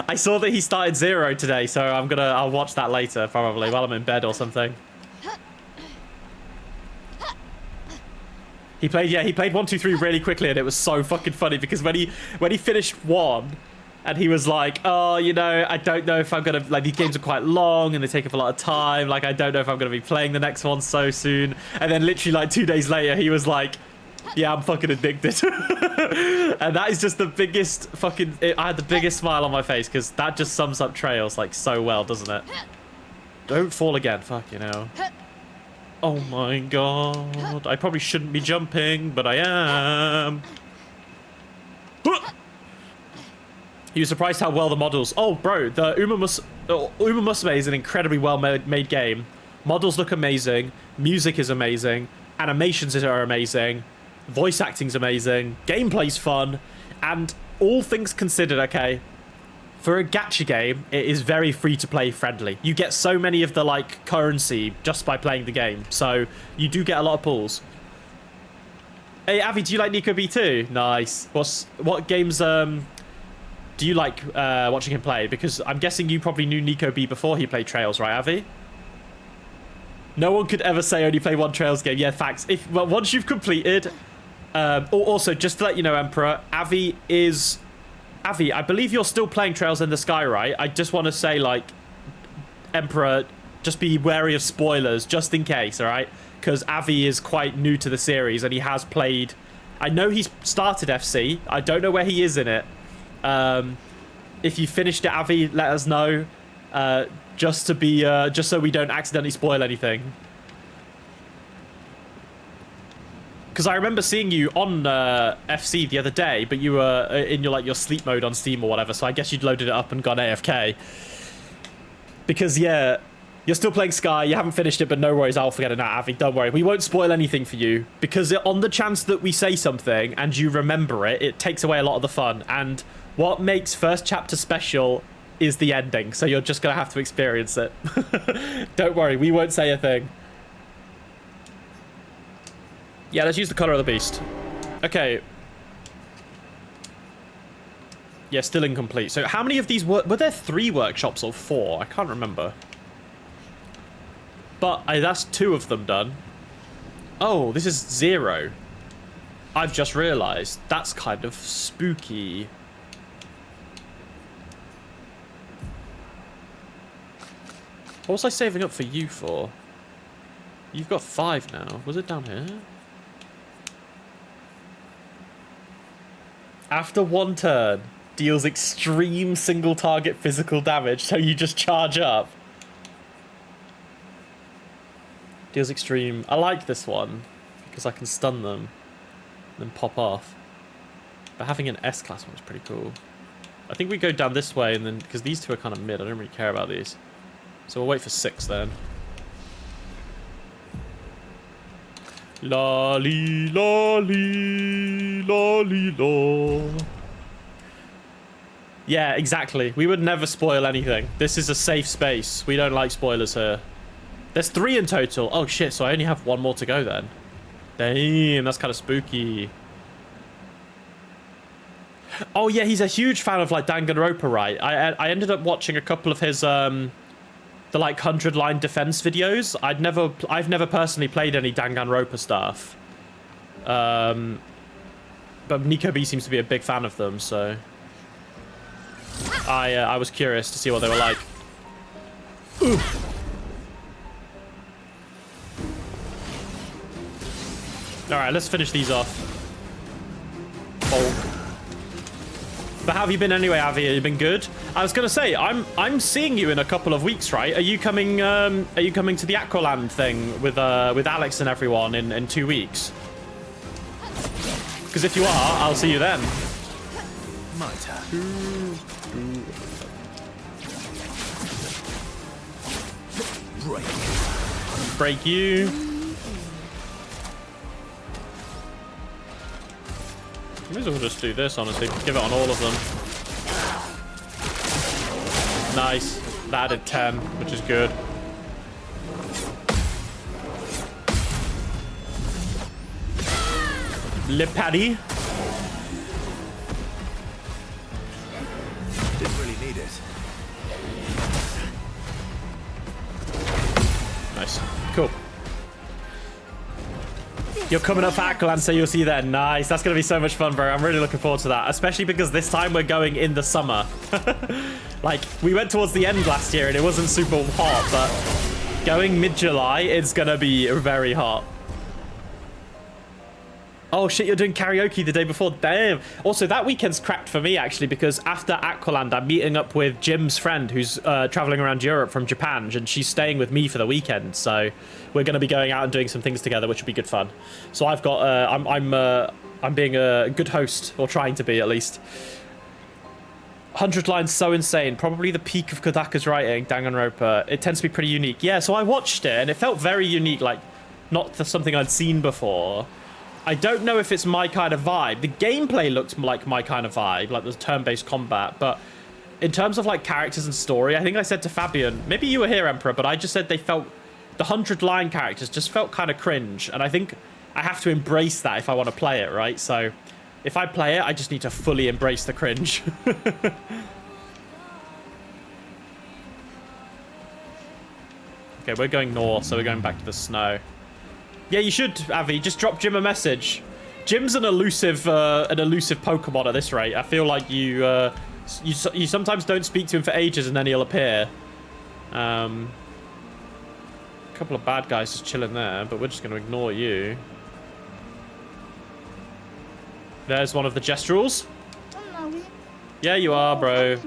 I saw that he started 0 today, so I'll watch that later probably while I'm in bed or something. He played 1, 2, 3 really quickly, and it was so fucking funny because when he finished 1, and he was like, oh, you know, I don't know if I'm gonna, like, these games are quite long and they take up a lot of time, like, I don't know if I'm gonna be playing the next one so soon. And then literally like 2 days later he was like, yeah, I'm fucking addicted. And that is just the biggest fucking, I had the biggest smile on my face because that just sums up Trails like so well, doesn't it? Don't fall again, fuck, you know. Oh my god, I probably shouldn't be jumping, but I am. You were surprised how well the models... Oh, bro, the Uma Musume is an incredibly well-made game. Models look amazing. Music is amazing. Animations are amazing. Voice acting's amazing. Gameplay's fun. And all things considered, okay, for a gacha game, it is very free-to-play friendly. You get so many of the, like, currency just by playing the game. So you do get a lot of pulls. Hey, Avi, do you like Nico B2? Nice. What games... do you like watching him play? Because I'm guessing you probably knew Nico B before he played Trails, right, Avi? No one could ever say only play one Trails game. Yeah, facts. Well, once you've completed... also, just to let you know, Emperor, Avi, I believe you're still playing Trails in the Sky, right? I just want to say, like, Emperor, just be wary of spoilers, just in case, all right? Because Avi is quite new to the series, and he has played... I know he's started FC. I don't know where he is in it. If you finished it, Avi, let us know, just so we don't accidentally spoil anything. Because I remember seeing you on FC the other day, but you were in your sleep mode on Steam or whatever, so I guess you'd loaded it up and gone AFK. Because, yeah, you're still playing Sky, you haven't finished it, but no worries, I'll forget it now, Avi, don't worry. We won't spoil anything for you, because on the chance that we say something and you remember it, it takes away a lot of the fun, and what makes first chapter special is the ending, so you're just going to have to experience it. Don't worry, we won't say a thing. Yeah, let's use the color of the beast. Okay. Yeah, still incomplete. So how many of these were there 3 workshops or 4? I can't remember. But that's 2 of them done. Oh, this is 0. I've just realized. That's kind of spooky. What was I saving up for you for? You've got 5 now. Was it down here? After 1 turn, deals extreme single target physical damage, so you just charge up. Deals extreme. I like this one because I can stun them and then pop off. But having an S-class one is pretty cool. I think we go down this way and then, because these 2 are kind of mid, I don't really care about these. So we'll wait for 6 then. Lolly, lolly, lolly, law. Yeah, exactly. We would never spoil anything. This is a safe space. We don't like spoilers here. There's 3 in total. Oh shit, so I only have 1 more to go then. Damn, that's kind of spooky. Oh yeah, he's a huge fan of like Danganronpa, right? I ended up watching a couple of his the like 100-line defense videos. I've never personally played any Danganronpa stuff. But Nico B seems to be a big fan of them, so I was curious to see what they were like. Ooh. All right, let's finish these off. Oh. But how have you been anyway, Avi? Have you been good? I was gonna say, I'm seeing you in a couple of weeks, right? Are you coming to the Aqualand thing with Alex and everyone in 2 weeks? Because if you are, I'll see you then. My turn. Break you. May as well just do this, honestly. Give it on all of them. Nice. That added 10, which is good. Le Paddy. Didn't really need it. Nice. Cool. You're coming up for Aqualand, so you'll see you then. Nice. That's going to be so much fun, bro. I'm really looking forward to that. Especially because this time we're going in the summer. Like, we went towards the end last year and it wasn't super hot, but going mid-July, it's going to be very hot. Oh, shit, you're doing karaoke the day before. Damn. Also, that weekend's cracked for me, actually, because after Aqualand, I'm meeting up with Jim's friend who's traveling around Europe from Japan, and she's staying with me for the weekend. So we're going to be going out and doing some things together, which will be good fun. So I've got, I'm being a good host, or trying to be at least. 100 lines so insane. Probably the peak of Kodaka's writing, Danganronpa. It tends to be pretty unique. Yeah, so I watched it, and it felt very unique, like not something I'd seen before. I don't know if it's my kind of vibe. The gameplay looks like my kind of vibe, like the turn-based combat, but in terms of like characters and story, I think I said to Fabian, maybe you were here, Emperor, but I just said they felt, the 100-line characters just felt kind of cringe, and I think I have to embrace that if I want to play it, right? So if I play it, I just need to fully embrace the cringe. Okay, we're going north, so we're going back to the snow. Yeah, you should, Avi. Just drop Jim a message. Jim's an elusive Pokemon at this rate. I feel like you sometimes don't speak to him for ages and then he'll appear. A couple of bad guys just chilling there, but we're just going to ignore you. There's one of the Gestrals. Yeah, you are, bro.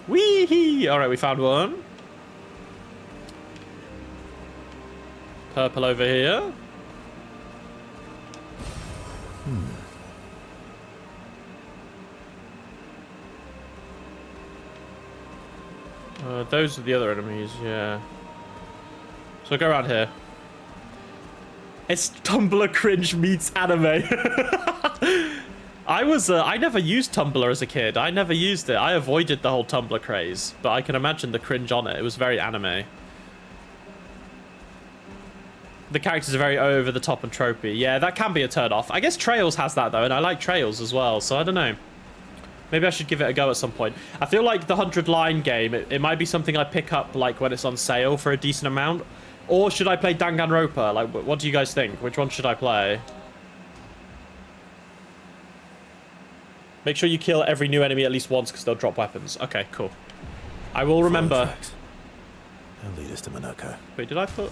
Wee-hee! All right, we found one. Purple over here. Those are the other enemies, yeah. So go around here. It's Tumblr cringe meets anime. I never used Tumblr as a kid. I never used it. I avoided the whole Tumblr craze, but I can imagine the cringe on it. It was very anime. The characters are very over the top and tropey. Yeah, that can be a turn off. I guess Trails has that though, and I like Trails as well, so I don't know. Maybe I should give it a go at some point. I feel like the 100-line game, it might be something I pick up like when it's on sale for a decent amount. Or should I play Danganronpa? Like, what do you guys think? Which one should I play? Make sure you kill every new enemy at least once because they'll drop weapons. Okay, cool. I will remember. That'll lead us to MONOCO. Wait, did I put...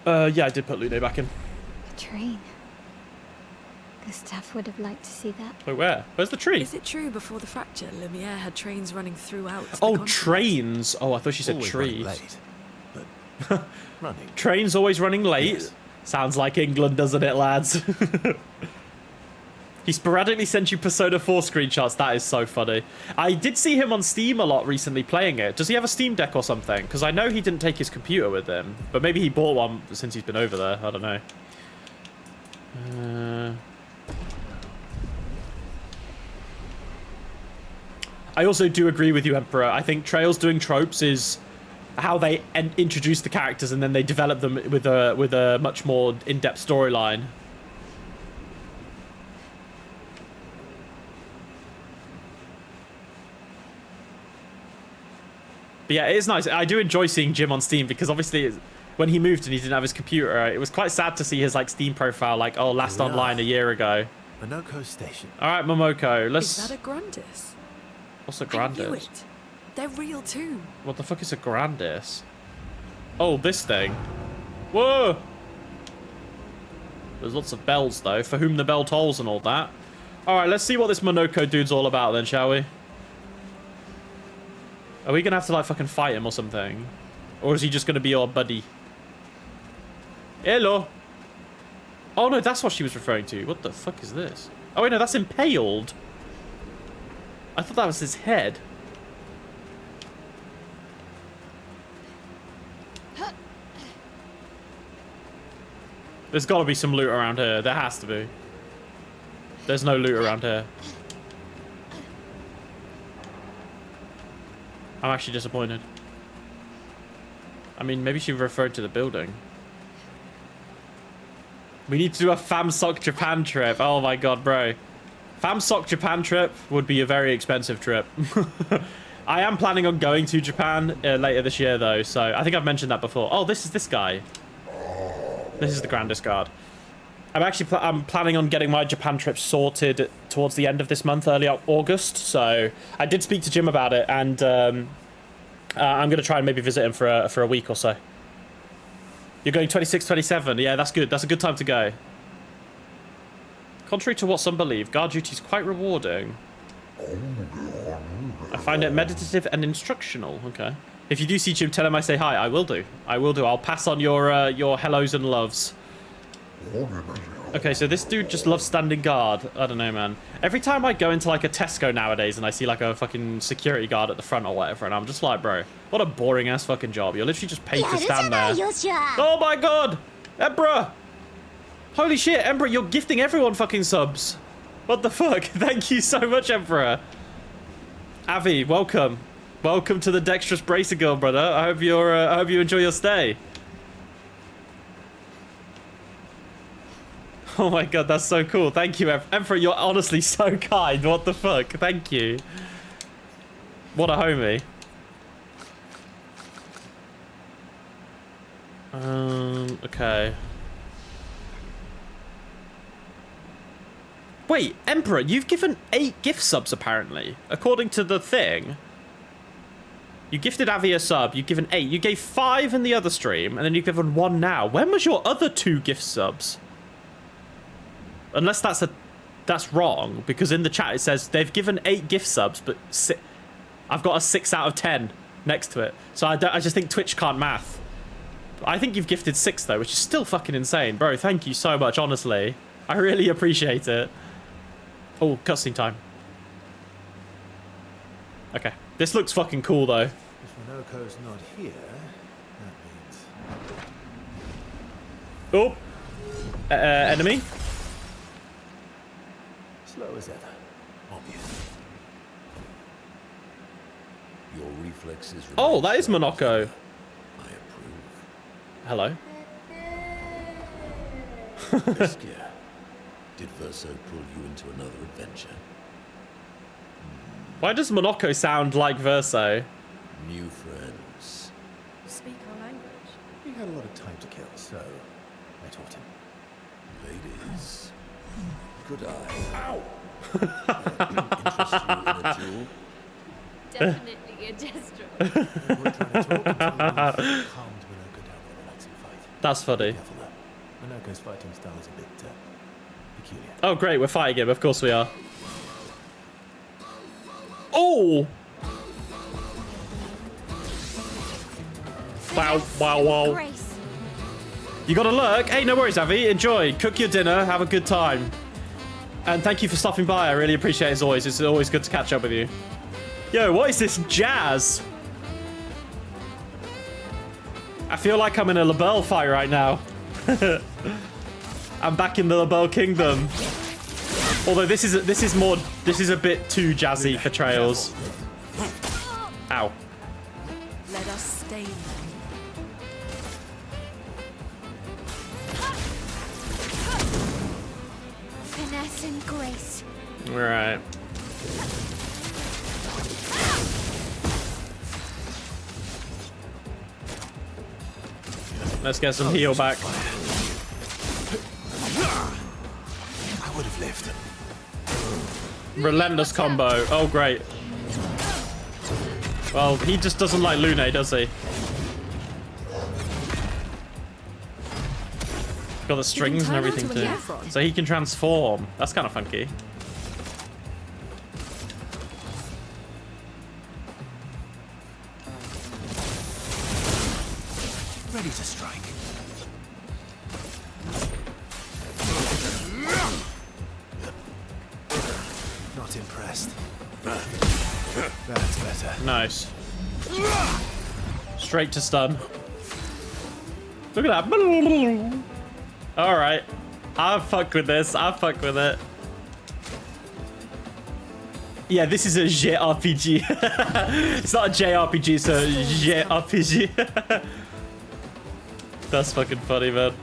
yeah, I did put Lune back in. A train. Gustav would have liked to see that. Wait, where? Where's the tree? Is it true before the fracture, Lumiere had trains running throughout the Oh, continent? trains. Oh, I thought she said Always trees. running late, but running. Trains always running late. Yes. Sounds like England, doesn't it, lads? He sporadically sends you Persona 4 screenshots. That is so funny. I did see him on Steam a lot recently playing it. Does he have a Steam Deck or something? Because I know he didn't take his computer with him. But maybe he bought one since he's been over there. I don't know. I also do agree with you, Emperor. I think Trails doing tropes is how they introduce the characters and then they develop them with a much more in-depth storyline. But yeah, it is nice. I do enjoy seeing Jim on Steam because obviously when he moved and he didn't have his computer, it was quite sad to see his like Steam profile like, oh, last online a year ago. MONOCO station. All right, Momoko, let's... Is that a Grandis? What's a I knew Grandis? it. They're real too. What the fuck is a Grandis? Oh, this thing. Whoa! There's lots of bells though, for whom the bell tolls and all that. All right, let's see what this Monoko dude's all about then, shall we? Are we gonna have to like fucking fight him or something? Or is he just gonna be our buddy? Hello. Oh no, that's what she was referring to. What the fuck is this? Oh wait, no, that's impaled. I thought that was his head. There's got to be some loot around here. There has to be. There's no loot around here. I'm actually disappointed. I mean, maybe she referred to the building. We need to do a FAMSOC Japan trip. Oh my god, bro. FAMSOC Japan trip would be a very expensive trip. I am planning on going to Japan later this year, though, so I think I've mentioned that before. Oh, this is this guy. This is the Grandest Guard. I'm planning on getting my Japan trip sorted towards the end of this month, early August. So I did speak to Jim about it, and I'm going to try and maybe visit him for a week or so. You're going 26, 27. Yeah, that's good. That's a good time to go. Contrary to what some believe, guard duty is quite rewarding. I find it meditative and instructional. Okay. If you do see Jim, tell him I say hi. I will do. I will do. I'll pass on your hellos and loves. Okay, so this dude just loves standing guard. I don't know, man. Every time I go into like a Tesco nowadays and I see like a fucking security guard at the front or whatever, and I'm just like, bro, what a boring ass fucking job. You're literally just paid to stand there. Oh my god! Emperor! Holy shit, Emperor, you're gifting everyone fucking subs. What the fuck? Thank you so much, Emperor. Avi, welcome. Welcome to the Dexterous Bracer Girl, brother. I hope you enjoy your stay. Oh my god, that's so cool. Thank you, Emperor. You're honestly so kind. What the fuck? Thank you. What a homie. Okay. Wait, Emperor, you've given 8 gift subs, apparently. According to the thing. You gifted Avi a sub, you've given 8. You gave 5 in the other stream, and then you've given 1 now. When was your other 2 gift subs? Unless that's wrong, because in the chat it says they've given 8 gift subs, but I've got a 6 out of 10 next to it. So I just think Twitch can't math. I think you've gifted 6 though, which is still fucking insane. Bro, thank you so much, honestly. I really appreciate it. Oh, cutscene time. Okay. This looks fucking cool though. If MONOCO's not here, that means... Oh. Enemy. Slow as ever. Obvious. Your reflexes. Oh, that is MONOCO. I approve. Hello. Obscur. Did Verso pull you into another adventure? Why does MONOCO sound like Verso? New friends. Speak our language. He had a lot of time to kill, so I taught him. Ladies. Could I? Ow! Interest you in a duel? Definitely a gesture. We were trying to talk until we calmed MONOCO down with a relaxing fight. That's funny. Careful though. MONOCO's fighting style is a bit peculiar. Oh, great. We're fighting him. Of course we are. Oh! Wow, wow, wow. Grace. You got a lurk? Hey, no worries, Avi. Enjoy. Cook your dinner. Have a good time. And thank you for stopping by. I really appreciate it as always. It's always good to catch up with you. Yo, what is this jazz? I feel like I'm in a LaBelle fight right now. I'm back in the LaBelle Kingdom. Although this is a bit too jazzy for Trails. Ow. Let us stay there. Finesse and grace. All right. Let's get some heal back. I would have lived. Relentless combo. Oh, great. Well, he just doesn't like Lune, does he? Got the strings and turn everything onto an too. Efron. So he can transform. That's kind of funky. Ready to strike. Not impressed. That's better. Nice. Straight to stun. Look at that. Alright. I'll fuck with this. I'll fuck with it. Yeah, this is a JRPG. It's not a JRPG, it's a JRPG. That's fucking funny, man.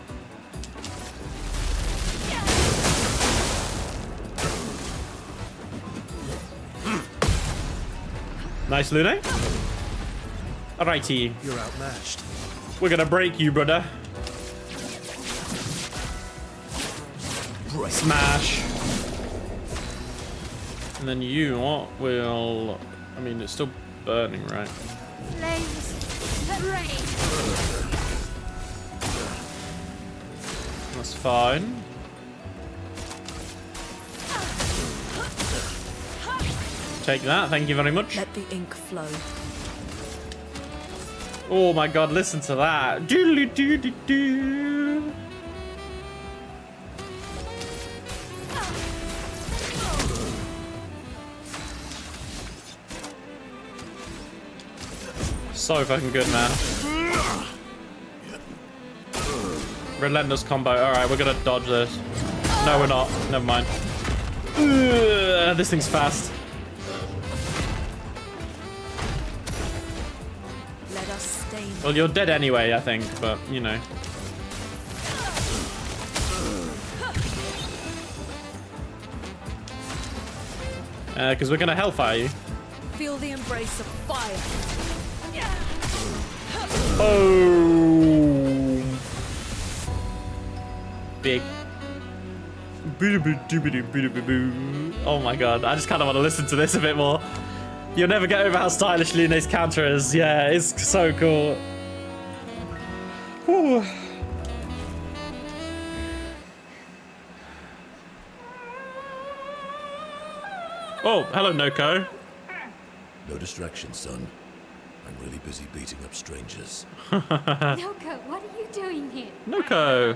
Nice, Lune. Alrighty. You're outmatched. We're gonna break you, brother. Break. Smash. And then you will... I mean, it's still burning, right? Flames. Rain. That's fine. Take that, thank you very much. Let the ink flow. Oh my god, listen to that. Doodly-doo-doo-doo. So fucking good, man. Relentless combo. Alright, we're gonna dodge this. No, we're not. Never mind. Ugh, this thing's fast. Let us stain. Well, you're dead anyway, I think, but, you know. Because we're gonna hellfire you. Feel the embrace of fire. Oh. Big. Oh my god, I just kind of want to listen to this a bit more. You'll never get over how stylish Lune's counter is. Yeah, it's so cool. Whew. Oh, hello, Noko. No distraction, son. I'm really busy beating up strangers. Noko, what are you doing here? Noko.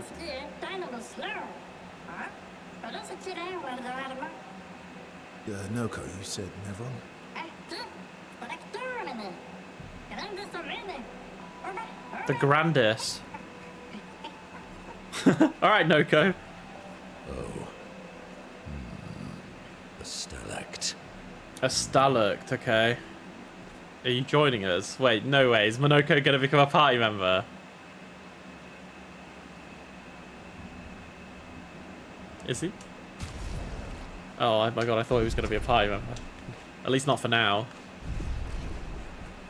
Noko, you said Nevron? The grandest. Alright, Noko. Oh. A stalact. A stalact, okay. Are you joining us? Wait, no way. Is Monoko gonna become a party member? Is he? Oh my god, I thought he was gonna be a party member. At least not for now.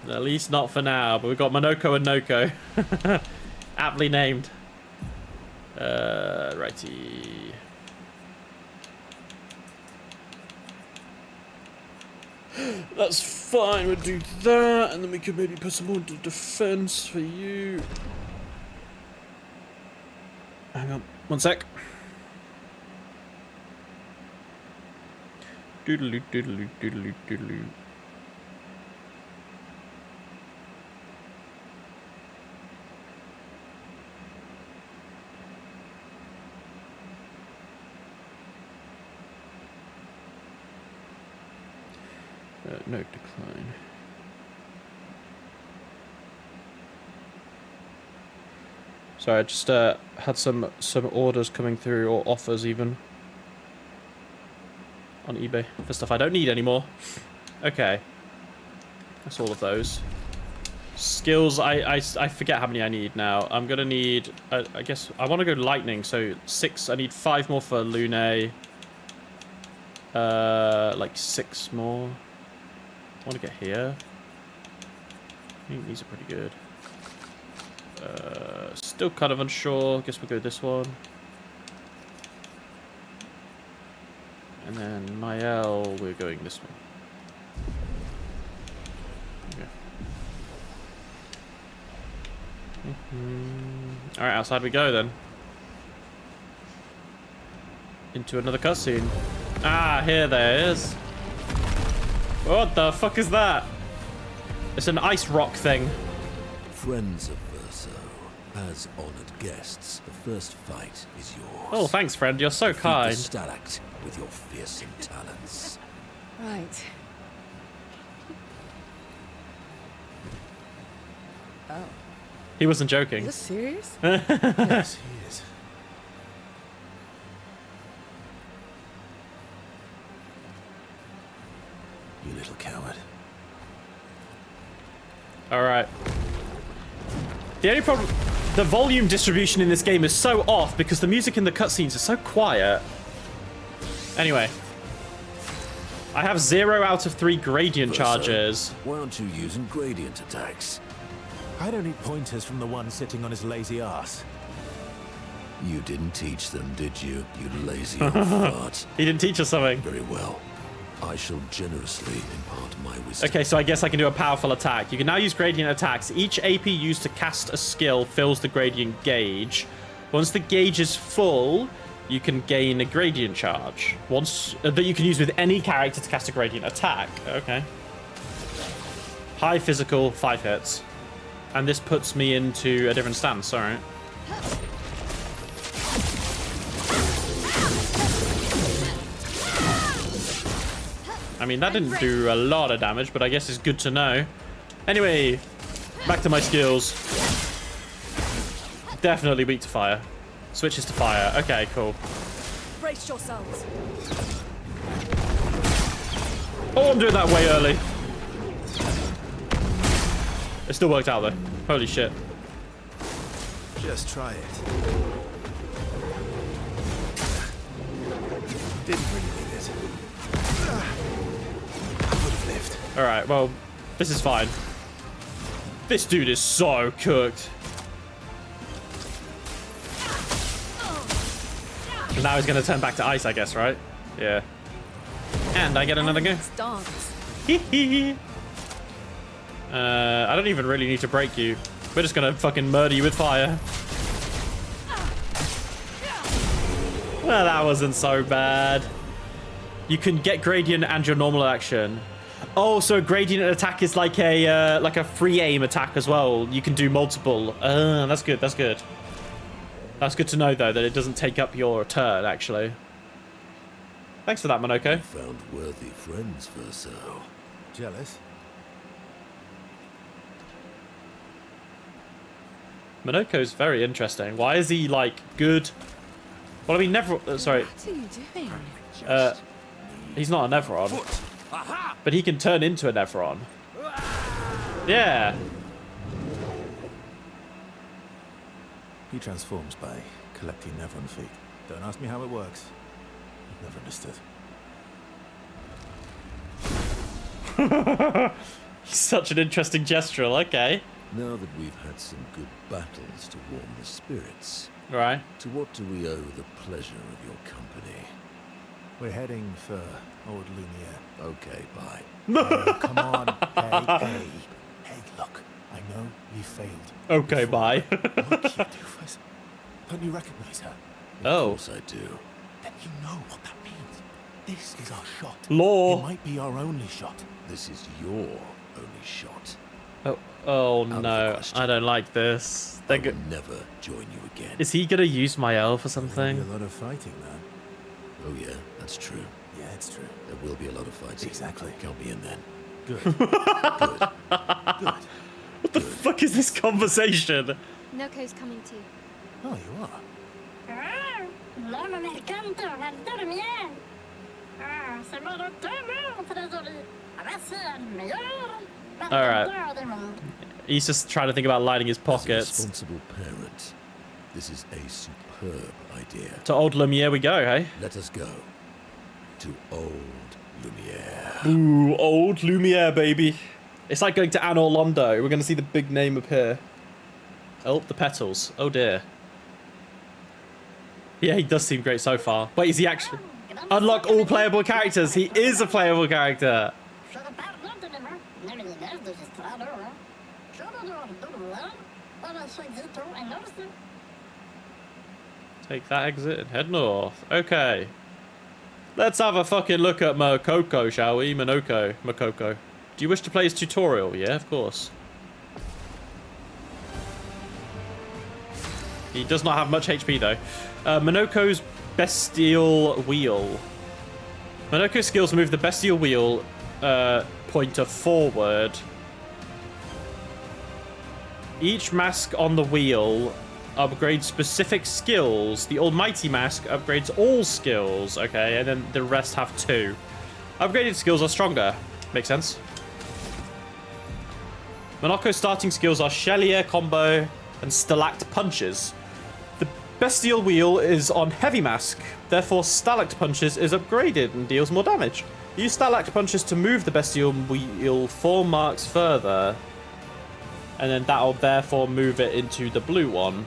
At least not for now, but we've got Monoko and Noko. Aptly named. Righty. That's fine, we'll do that, and then we can maybe put some more into defense for you. Hang on, one sec. Doodaloo, doodaloo, doodaloo, doodaloo. Note decline. Sorry, I just had some orders coming through, or offers even, on eBay for stuff I don't need anymore. Okay, that's all of those. Skills, I forget how many I need now. I'm gonna need, I guess, I want to go lightning, so 6, I need 5 more for Lune. Like 6 more. I want to get here. I think these are pretty good. Still kind of unsure. Guess we'll go this one. And then Mael, we're going this one. Okay. Alright, outside we go then. Into another cutscene. Ah, here there is. What the fuck is that? It's an ice rock thing. Friends of Verso, as honored guests, the first fight is yours. Oh, thanks, friend. You're so Defeat kind. the stalact with your fearsome talents. Right. Oh. He wasn't joking. Is this serious? Yes, he is. You little coward. Alright. The only problem... The volume distribution in this game is so off because the music in the cutscenes is so quiet. Anyway. I have 0 out of 3 gradient Verso, charges. Why aren't you using gradient attacks? I don't need pointers from the one sitting on his lazy ass. You didn't teach them, did you? You lazy old fart. He didn't teach us something. Very well. I shall generously impart my wisdom. Okay, so I guess I can do a powerful attack. You can now use gradient attacks. Each AP used to cast a skill fills the gradient gauge. Once the gauge is full, you can gain a gradient charge. Once that you can use with any character to cast a gradient attack. Okay. High physical, 5 hits. And this puts me into a different stance, alright. I mean, that didn't do a lot of damage, but I guess it's good to know. Anyway, back to my skills. Definitely weak to fire. Switches to fire. Okay, cool. Brace yourselves. Oh, I'm doing that way early. It still worked out, though. Holy shit. Just try it. Didn't really need it. I would have lived. Alright, well, this is fine. This dude is so cooked. And now he's going to turn back to ice, I guess, right? Yeah. And I get another go. Dance. I don't even really need to break you. We're just going to fucking murder you with fire. Well, that wasn't so bad. You can get gradient and your normal action. Oh, so a gradient attack is like a free aim attack as well. You can do multiple. That's good. That's good. That's good to know, though, that it doesn't take up your turn, actually. Thanks for that, Monoko. Found worthy friends, Verso. Jealous? Monoco's very interesting. Why is he, like, good? Well, I mean, sorry. What are you doing? He's not a Neveron. But he can turn into a Neveron. Yeah. He transforms by collecting Neveron feet. Don't ask me how it works. I've never understood. Such an interesting gestural, okay. Now that we've had some good battles to warm the spirits, Right. to what do we owe the pleasure of your company? We're heading for Old Lumiere. Okay, bye. Hey, come on. Hey. Hey, look. I know we failed. Okay, bye. Look, you doofus. Don't you recognize her? Of Oh. course I do. Then you know what that means. This is our shot. Law. It might be our only shot. This is your only shot. Oh of the no, question. I don't like this. I They're will never join you again. Is he gonna use my elf or There'll be something? a lot of fighting, man. Oh yeah, that's true. Yeah, it's true. There will be a lot of fighting. Exactly. Count me in then. Good. Good. Good. What the fuck is this conversation? Noko's coming too. Oh, you are. Alright. He's just trying to think about lining his As a pockets. responsible parent, this is a superb idea. To Old Lumiere we go, hey? Let us go to Old Lumiere. Ooh, Old Lumiere, baby. It's like going to Anor Londo. We're going to see the big name appear. Oh, the petals. Oh, dear. Yeah, he does seem great so far. Wait, is he actually... Unlock all playable characters. He is a playable character. Take that exit and head north. Okay. Let's have a fucking look at Makoko, shall we? Makoko. Do you wish to play his tutorial? Yeah, of course. He does not have much HP, though. Monoco's Bestial Wheel. Monoco's skills move the Bestial Wheel pointer forward. Each mask on the wheel upgrades specific skills. The Almighty Mask upgrades all skills. Okay, and then the rest have 2. Upgraded skills are stronger. Makes sense. Monoco's starting skills are Chelier Combo and Stalact Punches. The Bestial Wheel is on Heavy Mask, therefore Stalact Punches is upgraded and deals more damage. Use Stalact punches to move the bestial wheel 4 marks further. And then that'll therefore move it into the blue one.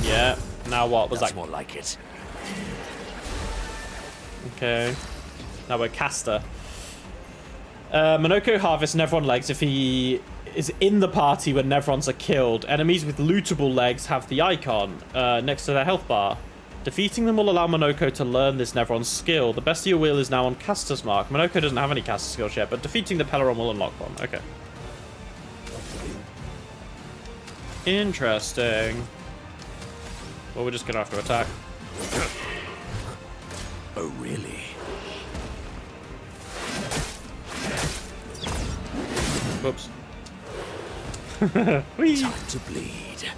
Yeah. Now what? Was That's that? more like it. Okay. Now we're caster. Monoko harvests Nevron legs if he is in the party when Nevrons are killed. Enemies with lootable legs have the icon next to their health bar. Defeating them will allow Monoko to learn this Nevron skill. The bestial wheel is now on caster's mark. Monoko doesn't have any caster skills yet, but defeating the Peleron will unlock one. Okay. Interesting. Well, we're just gonna have to attack. Oh, really? Whoops. Whee. Time to bleed.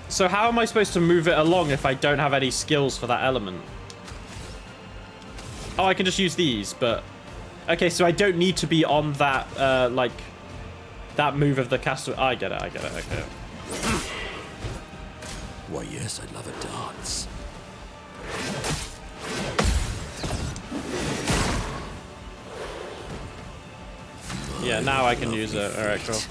So how am I supposed to move it along if I don't have any skills for that element? Oh, I can just use these, but... Okay, so I don't need to be on that, like... That move of the caster... I get it, okay. Why, yes, I'd love a dance. Yeah, now I can use it. Alright, cool.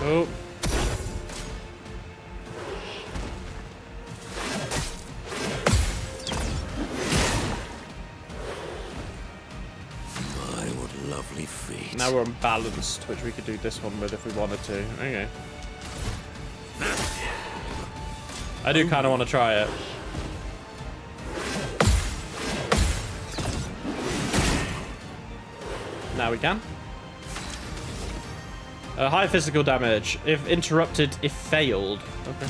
Oh. My, what lovely feet. Now we're unbalanced, which we could do this one with if we wanted to. Okay. I do kind of want to try it. Now we can. High physical damage. If interrupted, if failed. Okay.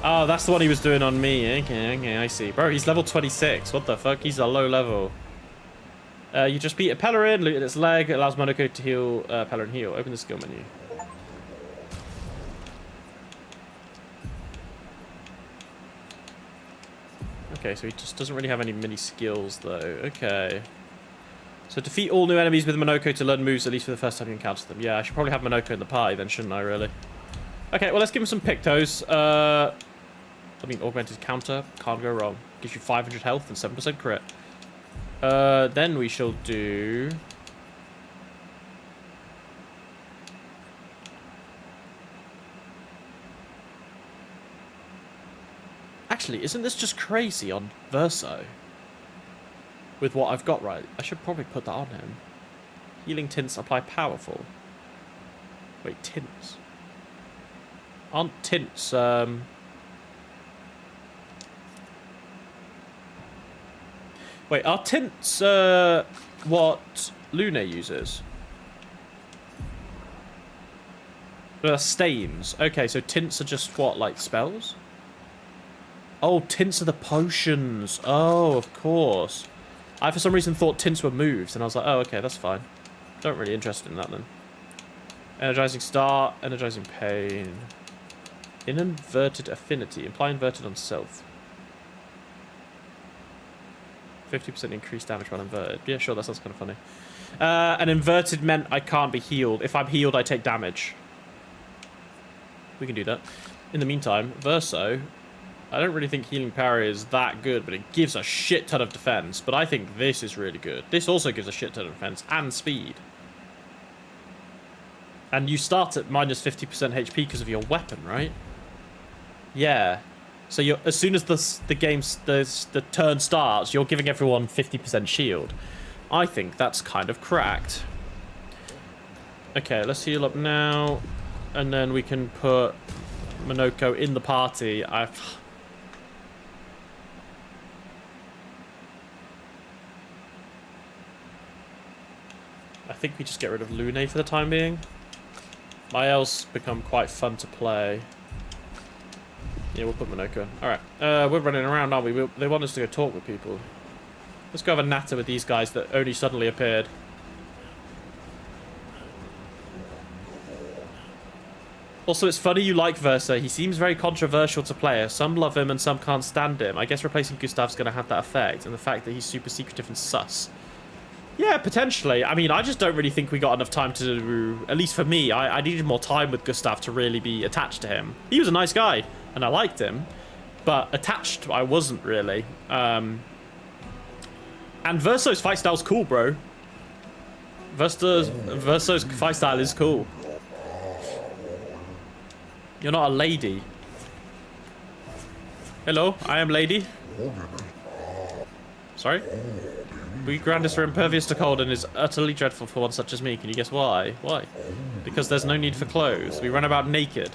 Oh, that's the one he was doing on me. Okay, I see. Bro, he's level 26. What the fuck? He's a low level. You just beat a Pelerin, loot at its leg. It allows Monaco to heal Pelerin heal. Open the skill menu. Okay, so he just doesn't really have any mini skills, though. Okay. So defeat all new enemies with Monoko to learn moves, at least for the first time you encounter them. Yeah, I should probably have Monoko in the party then, shouldn't I, really? Okay, well, let's give him some Pictos. I mean, augmented counter. Can't go wrong. Gives you 500 health and 7% crit. Then we shall do... Actually, isn't this just crazy on Verso? With what I've got right. I should probably put that on him. Healing tints apply powerful. Wait, tints? Aren't tints, Wait, are tints, what Lune uses? Stains. Okay, so tints are just what, like spells? Oh, tints are the potions. Oh, of course. I, for some reason, thought tints were moves, and I was like, oh, okay, that's fine. Don't really interested in that, then. Energizing Star, Energizing Pain. Inverted Affinity. Imply inverted on self. 50% increased damage while inverted. Yeah, sure, that sounds kind of funny. An inverted meant I can't be healed. If I'm healed, I take damage. We can do that. In the meantime, Verso... I don't really think Healing Parry is that good, but it gives a shit ton of defense. But I think this is really good. This also gives a shit ton of defense and speed. And you start at minus 50% HP because of your weapon, right? Yeah. So you're, as soon as the turn starts, you're giving everyone 50% shield. I think that's kind of cracked. Okay, let's heal up now. And then we can put Monoko in the party. I think we just get rid of Lune for the time being. My elves become quite fun to play. Yeah, we'll put Monoko in. Alright, we're running around, aren't we? They want us to go talk with people. Let's go have a natter with these guys that only suddenly appeared. Also, it's funny you like Versa. He seems very controversial to players. Some love him and some can't stand him. I guess replacing Gustav's going to have that effect. And the fact that he's super secretive and sus. Yeah, potentially. I mean, I just don't really think we got enough time to... At least for me, I needed more time with Gustav to really be attached to him. He was a nice guy, and I liked him. But attached, I wasn't really. And Verso's fight style's cool, bro. Verso's fight style is cool. You're not a lady. Hello, I am lady. Sorry? We Grandis are impervious to cold and is utterly dreadful for one such as me. Can you guess why? Why? Because there's no need for clothes. We run about naked.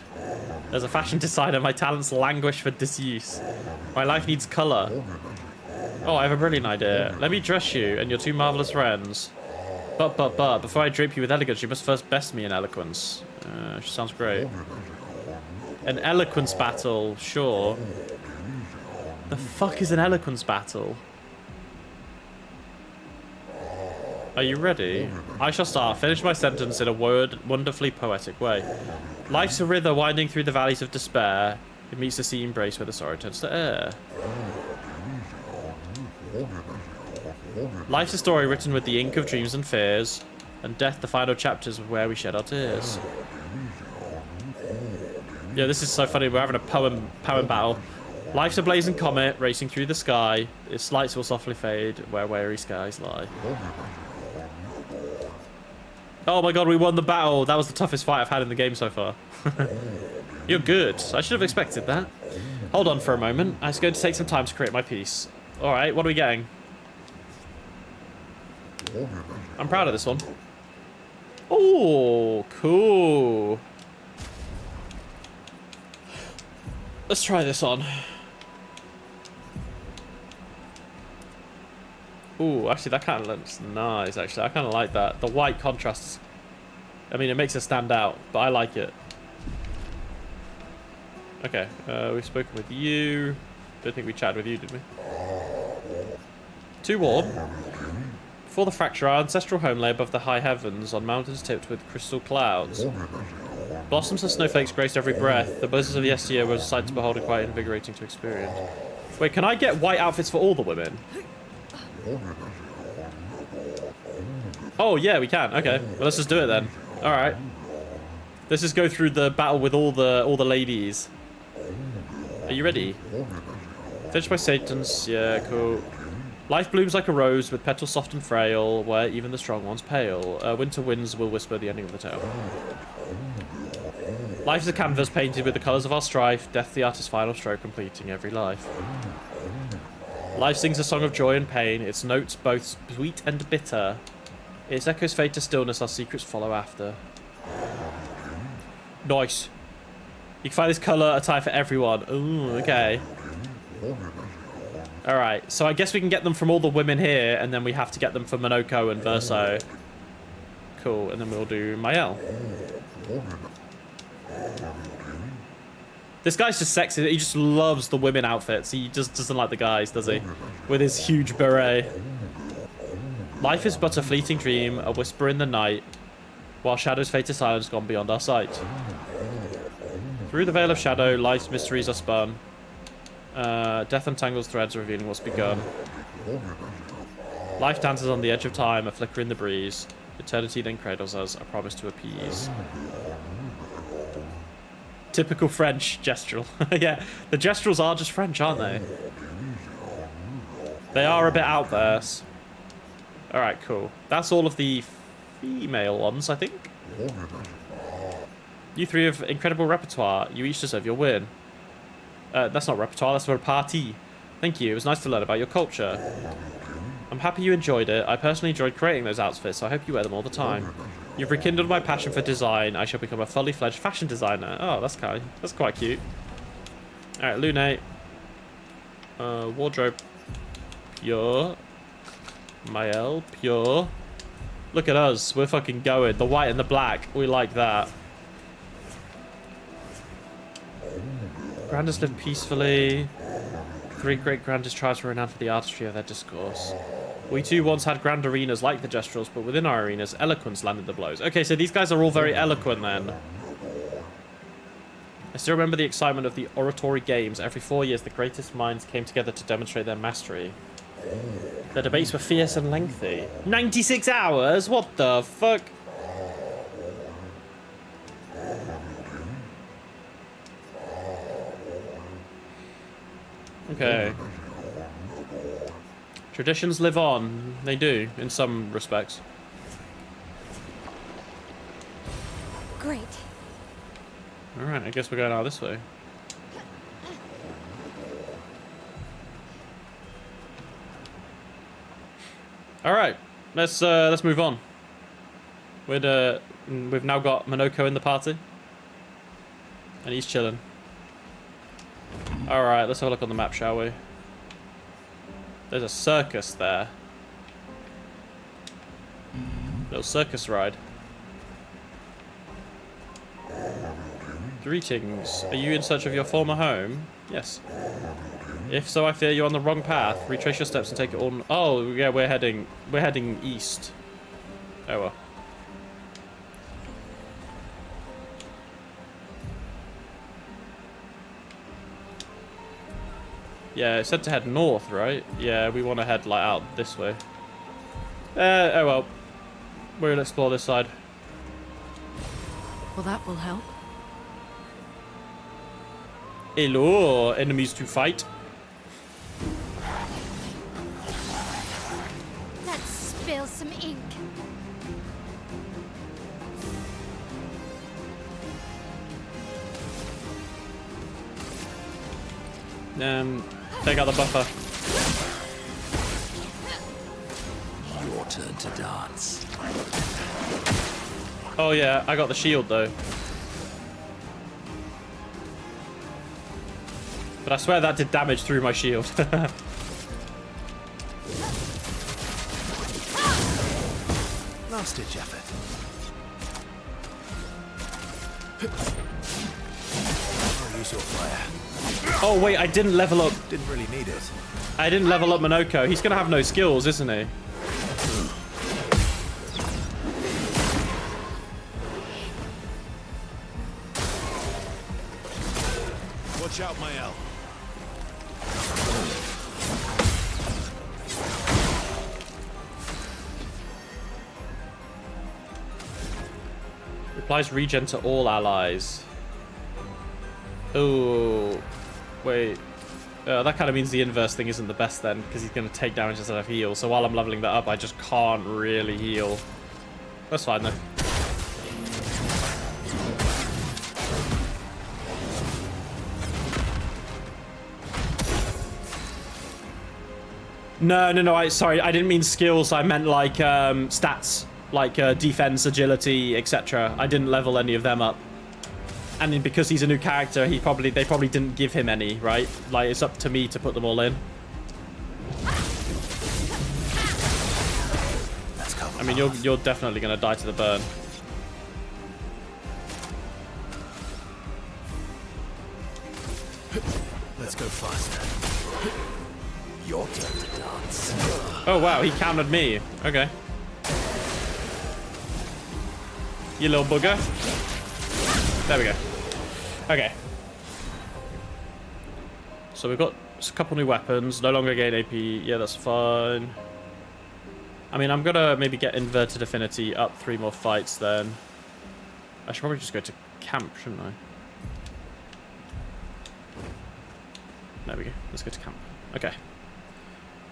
As a fashion designer, my talents languish for disuse. My life needs colour. Oh, I have a brilliant idea. Let me dress you and your two marvellous friends. But, before I drape you with elegance, you must first best me in eloquence. She sounds great. An eloquence battle, sure. The fuck is an eloquence battle? Are you ready? I shall start. Finish my sentence in a wonderfully poetic way. Life's a river winding through the valleys of despair. It meets the sea embrace where the sorrow turns to air. Life's a story written with the ink of dreams and fears, and death the final chapters of where we shed our tears. Yeah, this is so funny. We're having a poem battle. Life's a blazing comet racing through the sky. Its lights will softly fade where weary skies lie. Oh my god, we won the battle. That was the toughest fight I've had in the game so far. You're good. I should have expected that. Hold on for a moment. I was going to take some time to create my piece. Alright, what are we getting? I'm proud of this one. Oh, cool. Let's try this on. Ooh, actually, that kind of looks nice, actually. I kind of like that. The white contrasts. I mean, it makes it stand out, but I like it. Okay, we've spoken with you. Don't think we chatted with you, did we? Too warm. Before the fracture, our ancestral home lay above the high heavens, on mountains tipped with crystal clouds. Blossoms and snowflakes graced every breath. The blizzards of yesteryear were a sight to behold and quite invigorating to experience. Wait, can I get white outfits for all the women? Oh, yeah, we can. Okay, well, let's just do it then. All right. Let's just go through the battle with all the ladies. Are you ready? Finished by Satan's. Yeah, cool. Life blooms like a rose with petals soft and frail, where even the strong ones pale. Winter winds will whisper the ending of the tale. Life is a canvas painted with the colours of our strife, death the artist's final stroke completing every life. Life sings a song of joy and pain, its notes both sweet and bitter. Its echoes fade to stillness, our secrets follow after. Nice. You can find this colour attire for everyone. Ooh, okay. Alright, so I guess we can get them from all the women here, and then we have to get them for MONOCO and Verso. Cool, and then we'll do Mael. This guy's just sexy. He just loves the women outfits. He just doesn't like the guys, does he? With his huge beret. Life is but a fleeting dream, a whisper in the night, while shadows fade to silence gone beyond our sight. Through the veil of shadow, life's mysteries are spun. Death untangles threads, revealing what's begun. Life dances on the edge of time, a flicker in the breeze. Eternity then cradles us, a promise to appease. Typical French gestural. Yeah, the gesturals are just French, aren't they? They are a bit out there. Alright, cool. That's all of the female ones, I think. You three have incredible repertoire. You each deserve your win. That's not repertoire, that's for a party. Thank you, it was nice to learn about your culture. I'm happy you enjoyed it. I personally enjoyed creating those outfits, so I hope you wear them all the time. You've rekindled my passion for design. I shall become a fully fledged fashion designer. Oh, that's quite cute. Alright, Lunate. Wardrobe. Pure. Mael. Pure. Look at us. We're fucking going. The white and the black. We like that. Grandest live peacefully. Three great grandest tribes were renowned for the artistry of their discourse. We too once had grand arenas like the Gestrals, but within our arenas, eloquence landed the blows. Okay, so these guys are all very eloquent then. Alright, cool. That's all of the female ones, I think. Yeah, the gesturals are just French, aren't they? They are a bit out there. Alright, cool. That's all of the female ones. I think. I still remember the excitement of the oratory games. Every 4 years, the greatest minds came together to demonstrate their mastery. The debates were fierce and lengthy. 96 hours? What the fuck? Okay. Traditions live on. They do, in some respects. Great. Alright, I guess we're going out this way. Alright, let's move on. We've now got MONOCO in the party. And he's chilling. Alright, let's have a look on the map, shall we? There's a circus there. Little circus ride. Greetings. Are you in search of your former home? Yes. If so, I fear you're on the wrong path. Retrace your steps and take it on. Oh, yeah, we're heading east. Oh well. Yeah, it said to head north, right? Yeah, we want to head like out this way. Oh well. We're gonna explore this side. Well, that will help. Hello, enemies to fight. Let's spill some ink. Take out the buffer. Your turn to dance. Oh yeah, I got the shield though. But I swear that did damage through my shield. Last ditch effort. I'll use your fire. Oh wait, I didn't level up. Didn't really need it. I didn't level up MONOCO. He's gonna have no skills, isn't he? Watch out, Mael. Applies regen to all allies. Oh, wait. That kind of means the inverse thing isn't the best then, because he's going to take damage instead of heal. So while I'm leveling that up, I just can't really heal. That's fine though. No. Sorry, I didn't mean skills. I meant like stats, like defense, agility, etc. I didn't level any of them up. And because he's a new character, they probably didn't give him any, right? Like it's up to me to put them all in. I mean, you're definitely gonna die to the burn. Let's go faster. Your turn to dance. Oh wow, he countered me. Okay. You little bugger. There we go. Okay. So we've got a couple new weapons. No longer gain AP. Yeah, that's fine. I mean, I'm gonna maybe get Inverted Affinity up 3 more fights then. I should probably just go to camp, shouldn't I? There we go. Let's go to camp. Okay.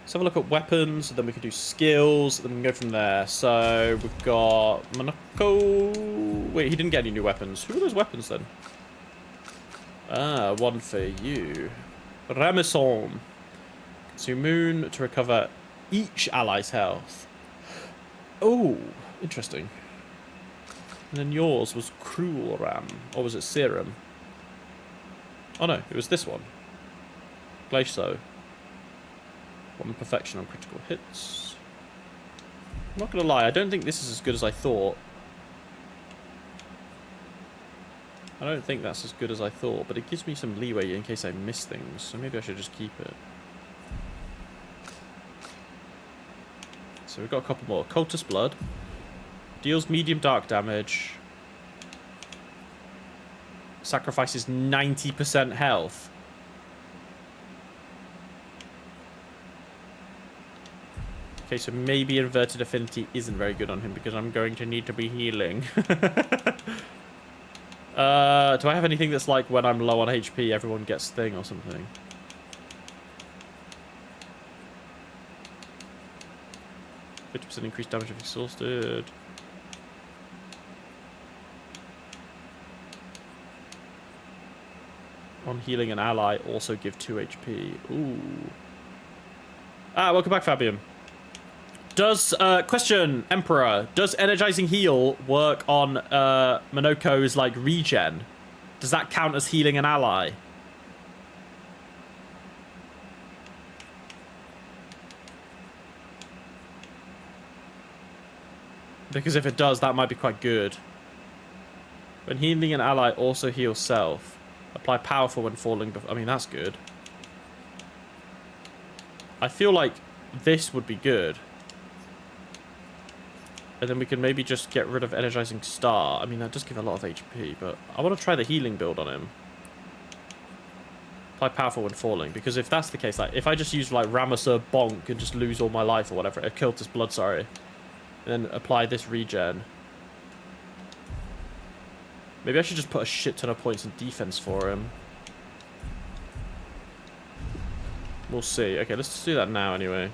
Let's have a look at weapons, then we can do skills, then we can go from there. So we've got MONOCO. Wait, he didn't get any new weapons. Who are those weapons then? Ah, one for you. Ramesson. Consume Moon to recover each ally's health. Oh, interesting. And then yours was Cruel Ram, or was it Serum? Oh no, it was this one. Glacier. 1 perfection on critical hits. I'm not gonna lie, I don't think this is as good as I thought. I don't think that's as good as I thought, but it gives me some leeway in case I miss things, so maybe I should just keep it. So we've got a couple more. Cultist Blood. Deals medium dark damage. sacrifices 90% health. Okay, so maybe inverted affinity isn't very good on him because I'm going to need to be healing. Do I have anything that's like when I'm low on HP, everyone gets thing or something? %50 increased damage if exhausted. On healing an ally, also give 2 HP. Ooh. Welcome back, Fabian. Does, question, Emperor, does energizing heal work on, Monoco's, like, regen? Does that count as healing an ally? Because if it does, that might be quite good. When healing an ally, also heal self. Apply powerful when falling. I mean, that's good. I feel like this would be good. And then we can maybe just get rid of energizing star. I mean, that does give a lot of HP, but I want to try the healing build on him. Apply powerful when falling, because if that's the case, like if I just use like Ramesser bonk and just lose all my life or whatever, Kiltus blood, sorry, and then apply this regen. Maybe I should just put a shit ton of points in defense for him. We'll see. Okay, let's just do that now anyway.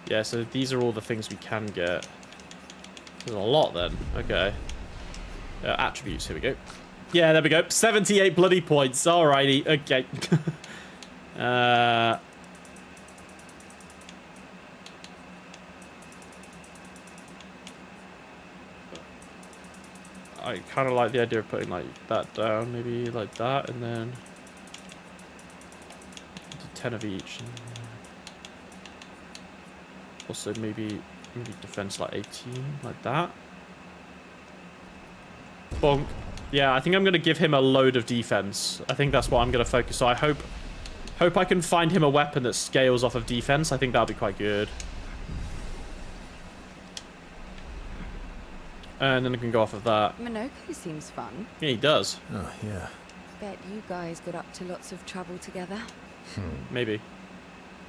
Yeah, so these are all the things we can get. There's a lot then. Okay. Attributes, here we go. Yeah, there we go. 78 bloody points. Alrighty. Okay. I kind of like the idea of putting like that down, maybe like that, and then 10 of each. Also maybe defense like 18, like that. Bonk. Yeah, I think I'm gonna give him a load of defense. I think that's what I'm gonna focus. So I hope I can find him a weapon that scales off of defense. I think that'll be quite good. And then I can go off of that. Monoco seems fun. Yeah, he does. Oh, yeah. Bet you guys got up to lots of trouble together. Maybe.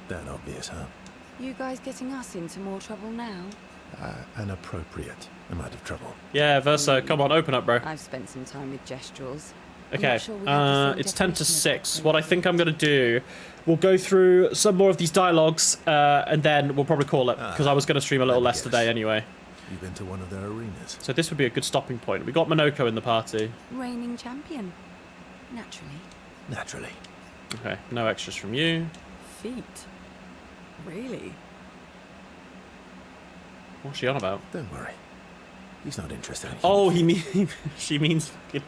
That obvious, huh? You guys getting us into more trouble now? An appropriate amount of trouble. Yeah, Verso, come on, open up, bro. I've spent some time with Gestrals. Okay, it's 10 to 6. What I think I'm going to do, we'll go through some more of these dialogues, and then we'll probably call it, because I was going to stream a little less today anyway. You've been to one of their arenas. So this would be a good stopping point. We got Monoko in the party. Reigning champion. Naturally. Naturally. Okay, no extras from you. Feet? Really? What's she on about? Don't worry. He's not interested in Oh, she means fucking...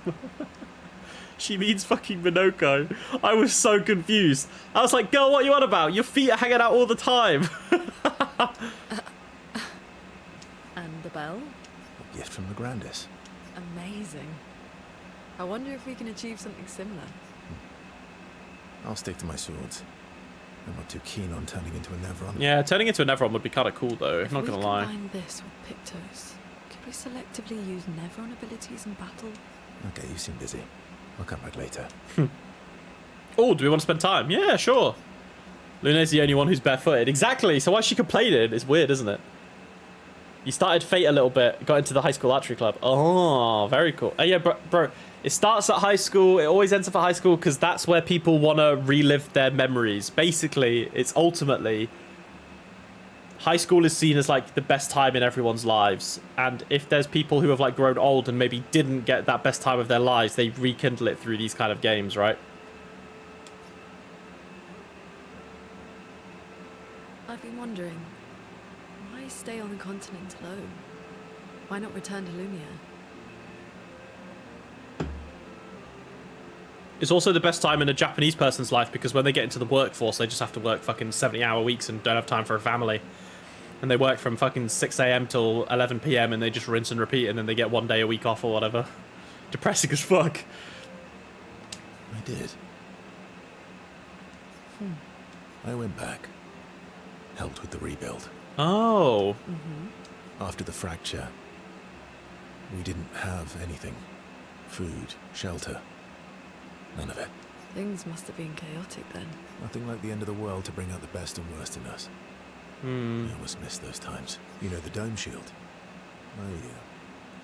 She means fucking Monoko. I was so confused. I was like, girl, what are you on about? Your feet are hanging out all the time. And the bell? A gift from the Grandis. Amazing. I wonder if we can achieve something similar. I'll stick to my swords. I'm not too keen on turning into a Nevron. Yeah, turning into a Nevron would be kind of cool, though. Not gonna lie. If we combine this with Pictos, could we selectively use Nevron abilities in battle? Okay, you seem busy. I'll come back later. Oh, do we want to spend time? Yeah, sure. Luna's the only one who's barefooted. Exactly. So why she complaining? It's weird, isn't it? You started Fate a little bit, got into the high school archery club. Oh, very cool. Oh, yeah, bro. It starts at high school. It always ends up at high school because that's where people want to relive their memories. Basically, it's ultimately... High school is seen as, like, the best time in everyone's lives. And if there's people who have, like, grown old and maybe didn't get that best time of their lives, they rekindle it through these kind of games, right? I've been wondering, why stay on the continent alone? Why not return to Lumia? It's also the best time in a Japanese person's life because when they get into the workforce, they just have to work fucking 70-hour weeks and don't have time for a family. And they work from fucking 6 a.m. till 11 p.m. and they just rinse and repeat and then they get 1 day a week off or whatever. Depressing as fuck. I did. I went back. Helped with the rebuild. Oh. After the fracture, we didn't have anything. Food, shelter, none of it. Things must have been chaotic then. Nothing like the end of the world to bring out the best and worst in us. I always miss those times. You know, the dome shield. My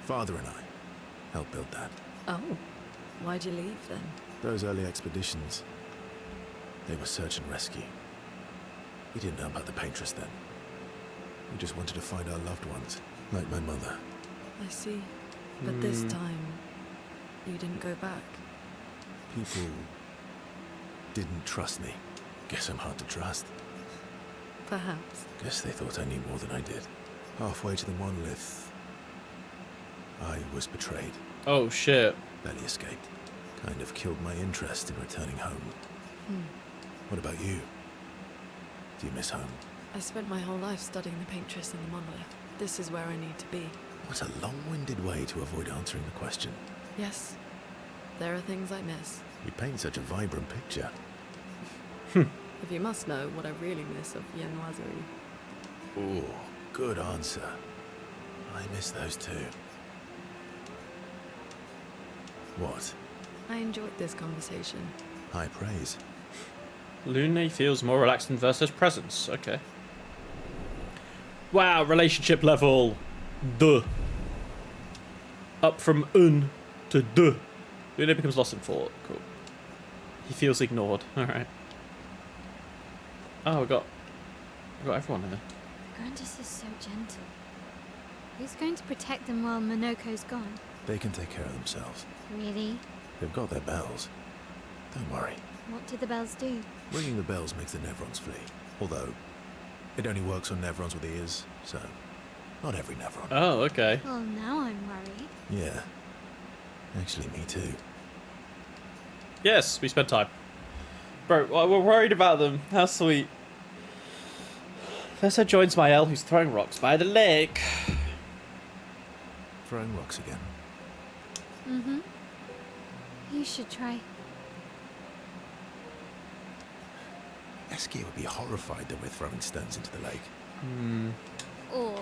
father and I helped build that. Oh, why'd you leave then? Those early expeditions, they were search and rescue. We didn't know about the Paintress then. We just wanted to find our loved ones, like my mother. I see. But this time, you didn't go back. People didn't trust me. Guess I'm hard to trust. Perhaps. Guess they thought I knew more than I did. Halfway to the monolith, I was betrayed. Oh shit. Barely escaped. Kind of killed my interest in returning home. What about you? Do you miss home? I spent my whole life studying the Paintress and the monolith. This is where I need to be. What a long-winded way to avoid answering the question. Yes, there are things I miss. You paint such a vibrant picture. If you must know what I really miss of viennoiserie. Ooh, good answer. I miss those too. What? I enjoyed this conversation. High praise. Lune feels more relaxed in Versa's presence. Okay. Wow, relationship level. Duh. Up from un to duh. Lune becomes lost in thought. Cool. He feels ignored. Alright. Oh, we got everyone in there. Grandis is so gentle. Who's going to protect them while Monoco's gone? They can take care of themselves. Really? They've got their bells. Don't worry. What do the bells do? Ringing the bells makes the Nevrons flee. Although, it only works on Nevrons with ears, so not every Nevron. Oh, okay. Well, now I'm worried. Yeah. Actually, me too. Yes, we spent time. Bro, we're worried about them. How sweet. Versa joins Mael, who's throwing rocks by the lake. Throwing rocks again. Mm-hmm. You should try. Esky would be horrified that we're throwing stones into the lake. Or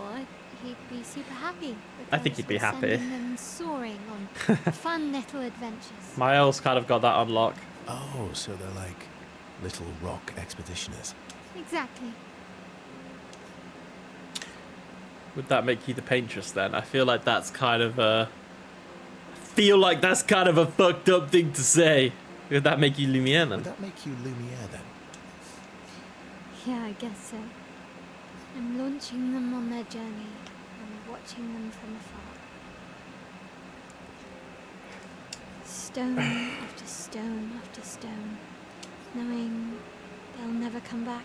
he'd be super happy. I think he'd be because we're happy. sending them soaring on fun little adventures. Mael's kind of got that on lock. Oh, so they're like little rock expeditioners. Exactly. Would that make you the Paintress then? I feel like that's kind of a... fucked up thing to say. Would that make you Lumiere then? Would that make you Lumiere then? Yeah, I guess so. I'm launching them on their journey and watching them from afar. Stone after stone after stone, knowing they'll never come back.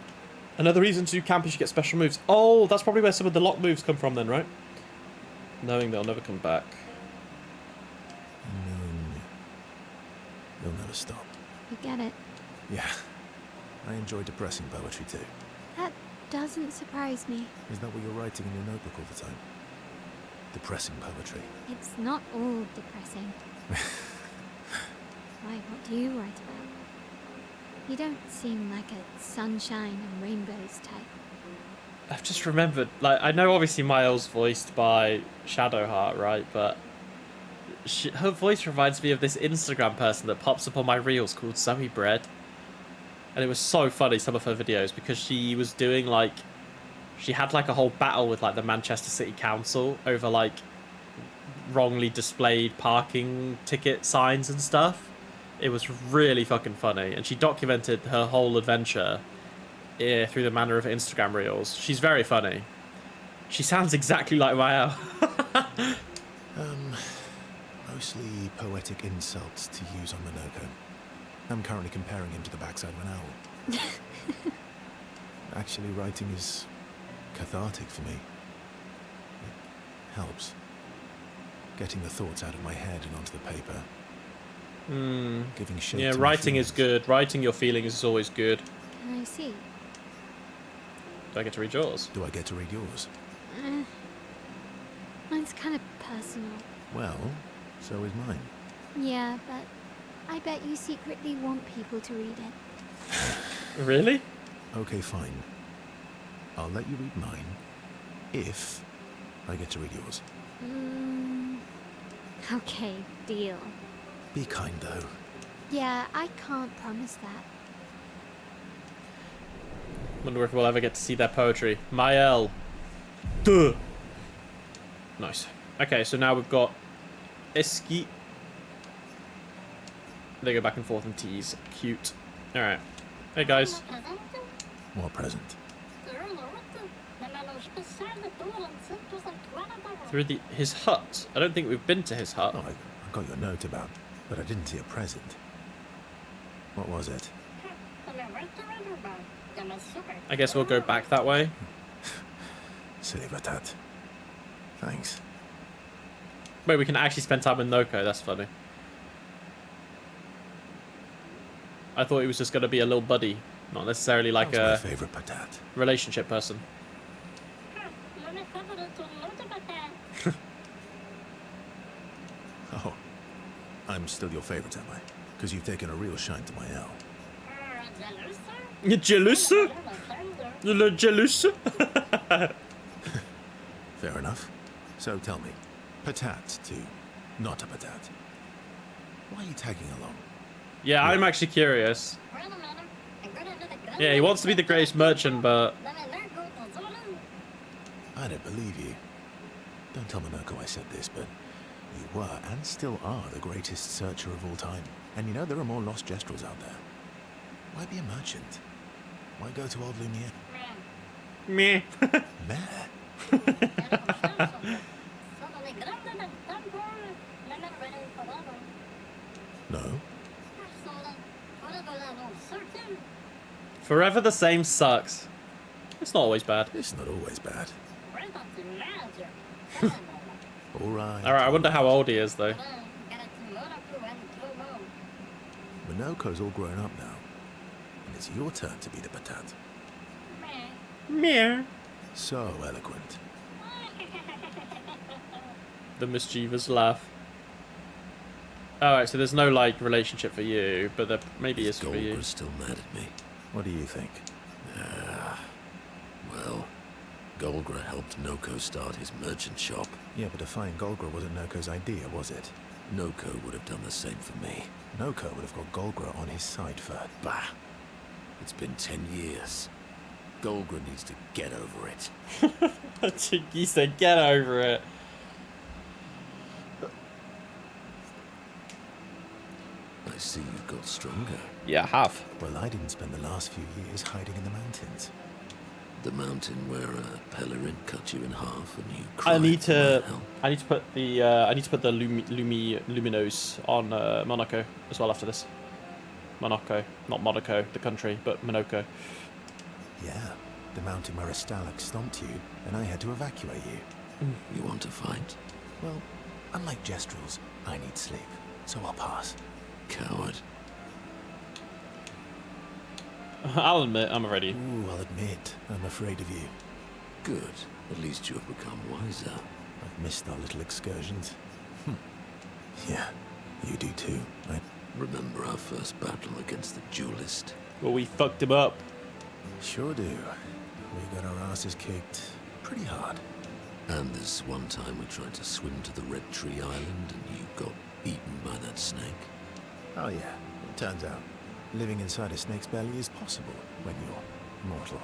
Another reason to do camp is you get special moves. Oh, that's probably where some of the lock moves come from then, right? Knowing they'll never come back. Knowing you'll never stop. You get it? Yeah. I enjoy depressing poetry too. That doesn't surprise me. Is that what you're writing in your notebook all the time? Depressing poetry. It's not all depressing. Why, what do you write about? You don't seem like a sunshine and rainbows type. I've just remembered, like, I know obviously Miles voiced by Shadowheart, right? But her voice reminds me of this Instagram person that pops up on my reels called Zoe Bread. And it was so funny, some of her videos, because she was doing, like, she had, like, a whole battle with, like, the Manchester City Council over, like, wrongly displayed parking ticket signs and stuff. It was really fucking funny. And she documented her whole adventure through the manner of Instagram reels. She's very funny. She sounds exactly like Mael. Mostly poetic insults to use on Monoko. I'm currently comparing him to the backside of an owl. Actually, writing is cathartic for me. It helps. Getting the thoughts out of my head and onto the paper. Giving shape Yeah, to my writing is feelings. good. Writing your feelings is always good. Can I see? Do I get to read yours? Do I get to read yours? Mine's kind of personal. Well, so is mine. Yeah, but I bet you secretly want people to read it. Really? Okay, fine. I'll let you read mine if I get to read yours. Okay, deal. Be kind, though. Yeah, I can't promise that. Wonder if we'll ever get to see their poetry. Mael. Duh. Nice. Okay, so now we've got Eski. They go back and forth and tease. Cute. Alright. Hey, guys. More present. Through his hut. I don't think we've been to his hut. Oh, I got your note about, but I didn't see a present. What was it? I guess we'll go back that way. Silly Batat. Thanks. Wait, we can actually spend time with Noko. That's funny. I thought he was just going to be a little buddy, not necessarily like That was a my favorite Patat. relationship person. Oh, I'm still your favorite, am I? Because you've taken a real shine to my L. You jealous? You're jealous? Fair enough. So tell me, Patat to not a Patat. Why are you tagging along? Yeah, I'm actually curious. Yeah, he wants to be the greatest merchant, but... I don't believe you. Don't tell Monoko I said this, but you were and still are the greatest searcher of all time. And you know there are more lost Gestrels out there. Why be a merchant? Why go to old Lumiere? Meh. Meh. No? Forever the same sucks. It's not always bad. It's not always bad. Alright. Alright, I wonder how old he is, though. Monoco's all grown up now. And it's your turn to be the Patat. Meh. So eloquent. The mischievous laugh. Alright, so there's no, like, relationship for you, but there maybe is for you. Golgra's still mad at me. What do you think? Well, Golgra helped Noko start his merchant shop. Yeah, but to find Golgra wasn't Noko's idea, was it? Noko would have done the same for me. Noko would have got Golgra on his side for... Bah! It's been 10 years. Golgra needs to get over it. He said, get over it. I see you've got stronger. Yeah, I have. Well, I didn't spend the last few years hiding in the mountains. The mountain where Pellerin cut you in half and you I cried need for to. my help. I need to put the Luminos on Monaco as well after this. Monaco, not Monaco, the country, but Monaco. Yeah, the mountain where a Stalak stomped you, and I had to evacuate you. You want to fight? Well, unlike Gestrels, I need sleep, so I'll pass. Coward. I'll admit, I'm ready. Ooh, I'll admit, I'm afraid of you. Good. At least you have become wiser. I've missed our little excursions. Yeah, you do too, right? Remember our first battle against the duelist? Well, we fucked him up. Sure do. We got our asses kicked pretty hard. And this one time we tried to swim to the Red Tree Island and you got eaten by that snake. Oh yeah, it turns out living inside a snake's belly is possible when you're mortal.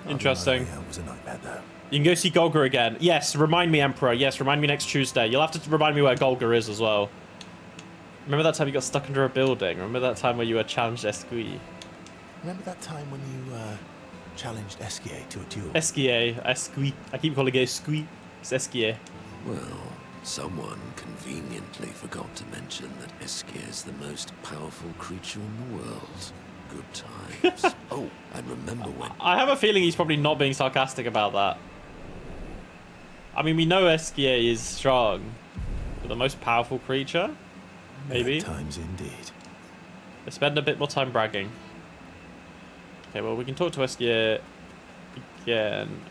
Interesting. That was a nightmare though. You can go see Golgar again. Yes, remind me, Emperor. Yes, remind me next Tuesday. You'll have to remind me where Golgar is as well. Remember that time you got stuck under a building? Remember that time where you were challenged Esqui? Remember that time when you challenged Esquier to a duel? Esqui. I keep calling it Esqui. It's Esquier. Well, someone conveniently forgot to mention that Eskier is the most powerful creature in the world. Good times. Oh, and remember when... I have a feeling he's probably not being sarcastic about that. I mean, we know Esquier is strong, but the most powerful creature? Maybe. At times indeed. Let's spend a bit more time bragging. Okay, well, we can talk to Esquier again.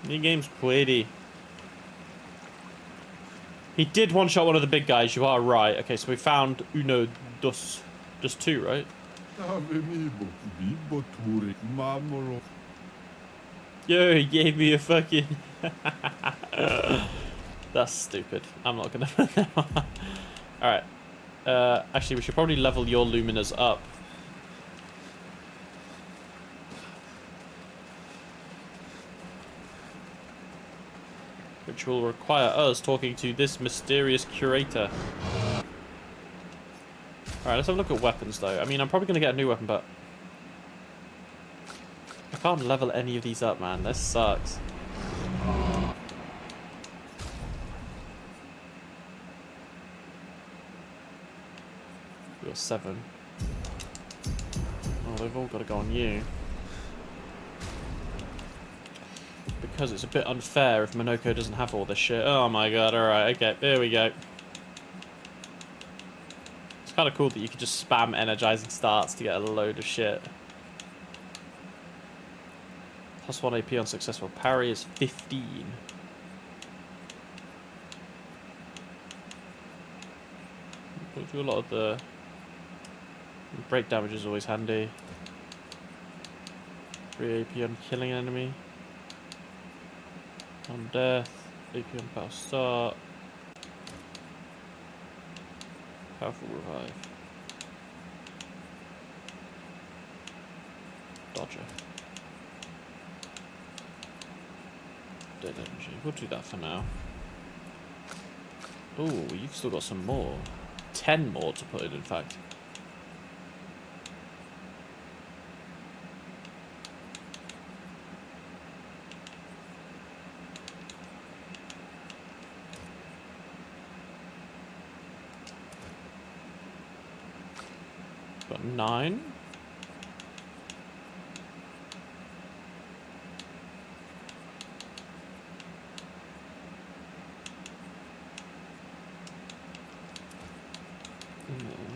The game's pretty. He did one-shot one of the big guys, you are right. Okay, so we found uno, dos, just two, right? Yo, he gave me a fucking... That's stupid. I'm not gonna put that on. Alright. Actually, we should probably level your luminas up. Which will require us talking to this mysterious curator. Alright, let's have a look at weapons though. I mean, I'm probably going to get a new weapon, but... I can't level any of these up, man. This sucks. We got 7. Oh, they've all got to go on you. Because it's a bit unfair if Monoko doesn't have all this shit. Oh my god, alright, okay, there we go. It's kind of cool that you can just spam energizing starts to get a load of shit. Plus 1 AP on successful parry is 15. We'll do a lot of the... break damage is always handy. 3 AP on killing an enemy. On death, AP on power start. Powerful revive. Dodger. Dead energy. We'll do that for now. Oh, you've still got some more. 10 more to put in fact. Got 9.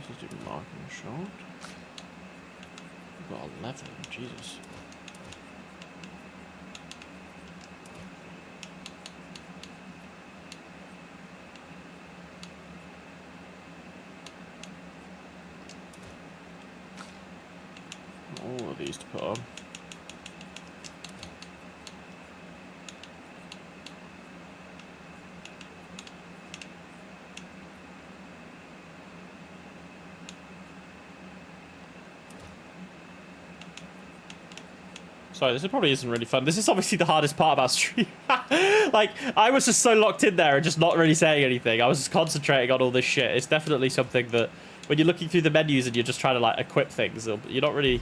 Let's do marking shot. We've got 11. Jesus. All of these to put on. Sorry, this probably isn't really fun. This is obviously the hardest part about stream. Like, I was just so locked in there and just not really saying anything. I was just concentrating on all this shit. It's definitely something that when you're looking through the menus and you're just trying to, like, equip things, you're not really...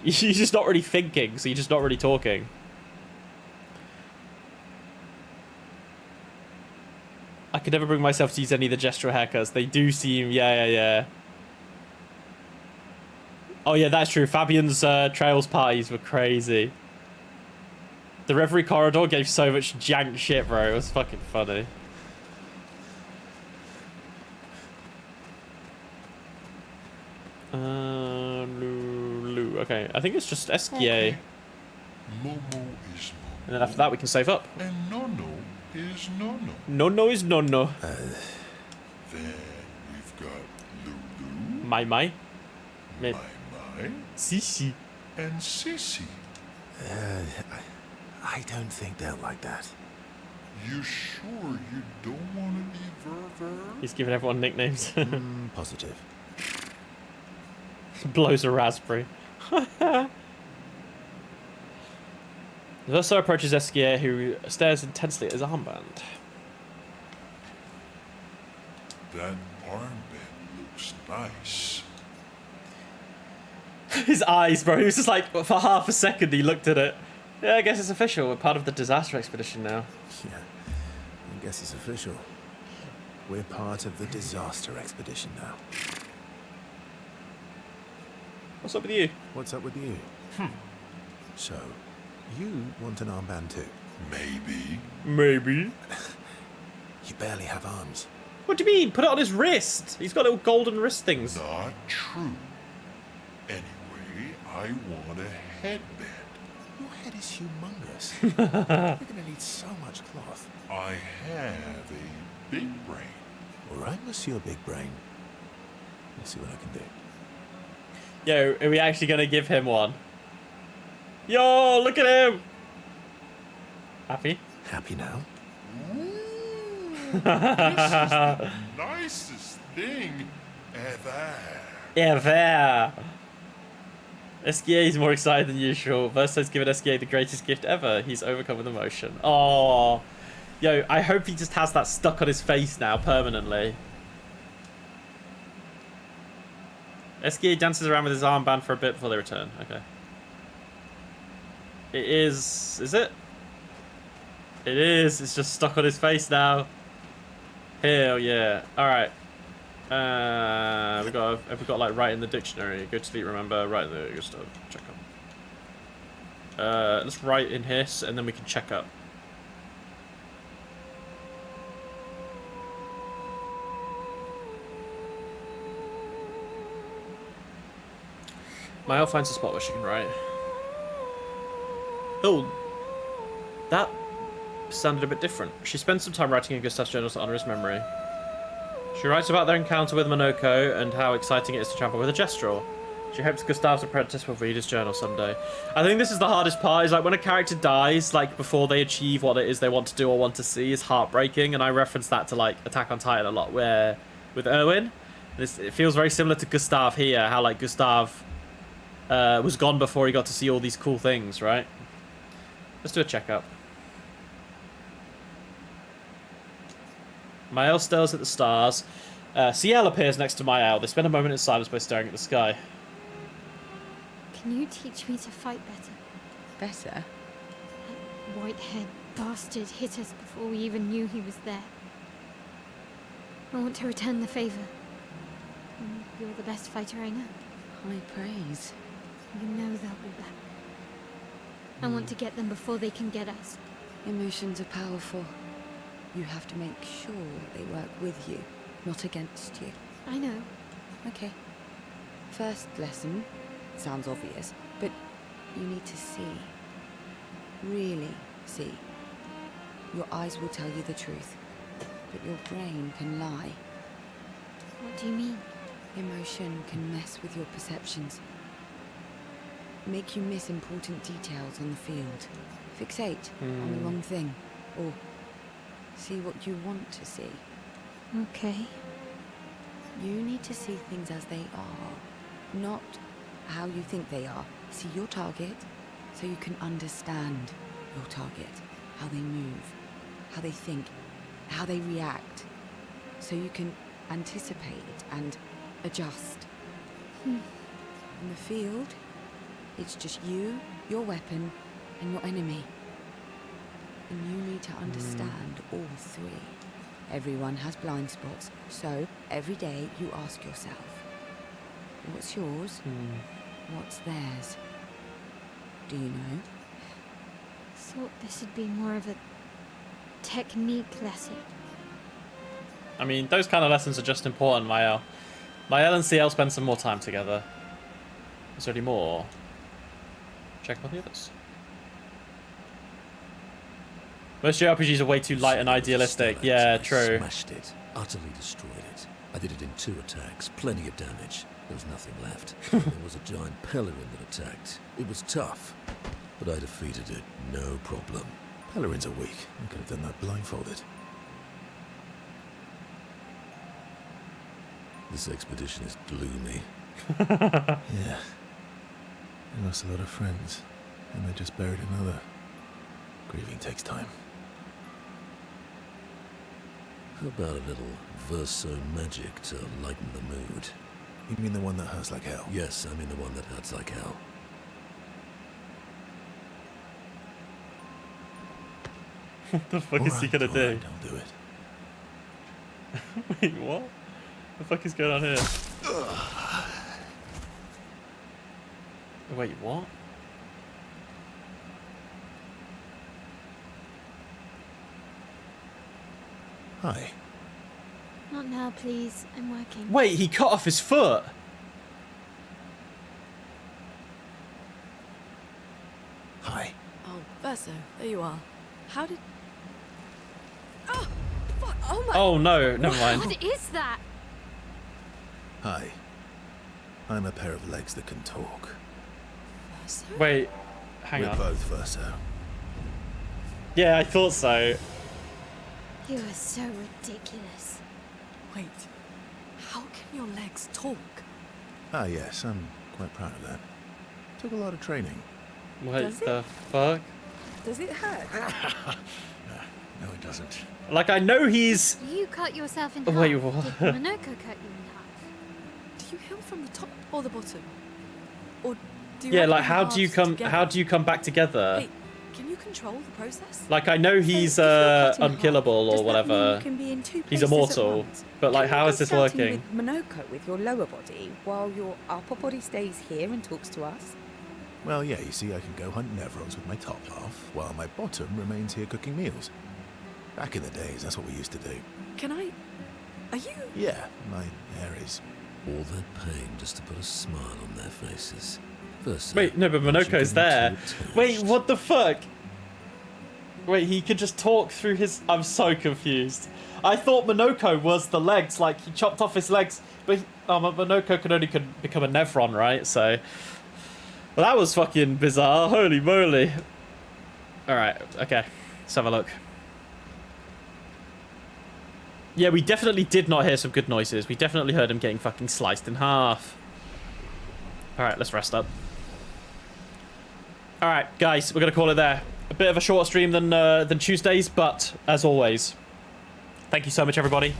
You're just not really thinking, so you're just not really talking. I could never bring myself to use any of the gestural haircuts. They do seem... Yeah. Oh yeah, that's true. Fabian's Trails parties were crazy. The Reverie Corridor gave so much jank shit, bro. It was fucking funny. Lulu. Okay, I think it's just SKA. Okay. Momo is Momo. And then after that, we can save up. And Nono is Nono. Nono is Nono. Then we've got Lulu. My. My. Sisi. And Sissy. I don't think they'll like that. You sure you don't want to be Ver? He's giving everyone nicknames. Positive. Blows a raspberry. Verso approaches Esquier, who stares intensely at his armband. That armband looks nice. His eyes, bro. He was just like, for half a second, he looked at it. Yeah, I guess it's official. We're part of the disaster expedition now. Yeah, I guess it's official. We're part of the disaster expedition now. What's up with you? What's up with you? So, you want an armband too? Maybe. You barely have arms. What do you mean? Put it on his wrist. He's got little golden wrist things. Not true. Anyway, I want a headband. Your head is humongous. You're gonna need so much cloth. I have a big brain. All right, Monsieur Big Brain. Let's see what I can do. Yo, are we actually gonna give him one? Yo, look at him! Happy? Happy now? This is the nicest thing ever. Ever! SGA is more excited than usual. Verso's given SGA the greatest gift ever. He's overcome with emotion. Oh, yo, I hope he just has that stuck on his face now permanently. SGA dances around with his armband for a bit before they return. Okay. It is it? It is. It's just stuck on his face now. Hell yeah. Alright. Have we got like right in the dictionary? Go to sleep, remember, right in the good stuff. Check up. Let's write in hiss and then we can check up. Mael finds a spot where she can write. Oh, that sounded a bit different. She spends some time writing in Gustav's journal to honor his memory. She writes about their encounter with MONOCO and how exciting it is to travel with a Gestrel. She hopes Gustav's apprentice will read his journal someday. I think this is the hardest part, is like when a character dies, like before they achieve what it is they want to do or want to see, is heartbreaking, and I reference that to like Attack on Titan a lot, where with Erwin, it feels very similar to Gustav here, how like Gustav was gone before he got to see all these cool things, right? Let's do a checkup. Mael stares at the stars. Ciel appears next to Mael. They spend a moment in silence by staring at the sky. Can you teach me to fight better? Better? That white-haired bastard hit us before we even knew he was there. I want to return the favor. And you're the best fighter I know. High praise. You know they'll be back. I want to get them before they can get us. Emotions are powerful. You have to make sure they work with you, not against you. I know. Okay. First lesson. Sounds obvious, but you need to see. Really see. Your eyes will tell you the truth, but your brain can lie. What do you mean? Emotion can mess with your perceptions. Make you miss important details on the field. Fixate on the wrong thing. Or see what you want to see. Okay. You need to see things as they are, not how you think they are. See your target so you can understand your target, how they move, how they think, how they react, so you can anticipate and adjust. In the field, it's just you, your weapon, and your enemy. And you need to understand all three. Everyone has blind spots, so every day you ask yourself, what's yours? What's theirs? Do you know? Thought this would be more of a technique lesson. I mean, those kind of lessons are just important, Mael. Mael and CL spend some more time together. Is there any more? Check on the others. Most JRPGs are way too light and idealistic. Yeah, true. Smashed it, utterly destroyed it. I did it in 2 attacks, plenty of damage. There was nothing left. There was a giant Pelerin that attacked. It was tough, but I defeated it, no problem. Pelerins are weak. I could have done that blindfolded. This expedition is gloomy. Yeah. I lost a lot of friends, and I just buried another. Grieving takes time. How about a little verso magic to lighten the mood? You mean the one that hurts like hell? Yes, I mean the one that hurts like hell. What the fuck is he gonna do? Alright, I'll do it. Wait, what? The fuck is going on here? Wait, what? Hi. Not now, please. I'm working. Wait, he cut off his foot! Hi. Verso, there you are. How did... Oh, fuck. Oh my... Oh no, never mind. What is that? Hi. I'm a pair of legs that can talk. Verso? Wait, hang We're on. both Verso. Yeah, I thought so. You are so ridiculous. Wait, how can your legs talk? Ah, yes, I'm quite proud of that. Took a lot of training. What Does it? the fuck? Does it hurt? No, it doesn't. Like, I know he's... You cut yourself in half. Wait, what? Did Monoko cut you in half? Do you heal from the top or the bottom? Or do you Yeah, have like, them how do you halves come? together? How do you come back together? Wait, can you control the process? Like, I know he's So, if you're cut in half, unkillable does or that mean whatever. you can be in two He's places at immortal. once? But like, Can you how go is this scouting working? with Monoko with your lower body while your upper body stays here and talks to us? Well, yeah, you see, I can go hunt Nevrons with my top half, while my bottom remains here cooking meals. Back in the days, that's what we used to do. Can I... Are you... Yeah, my hair is... All that pain just to put a smile on their faces. Verso, Wait, no, but aren't you Monoco's getting there. too attached? Wait, what the fuck? Wait, he could just talk through his... I'm so confused. I thought Monoko was the legs, like he chopped off his legs, but Monoko could only become a Nevron, right? So, well, that was fucking bizarre. Holy moly! All right, okay, let's have a look. Yeah, we definitely did not hear some good noises. We definitely heard him getting fucking sliced in half. All right, let's rest up. All right, guys, we're gonna call it there. A bit of a shorter stream than Tuesdays, but as always, thank you so much, everybody,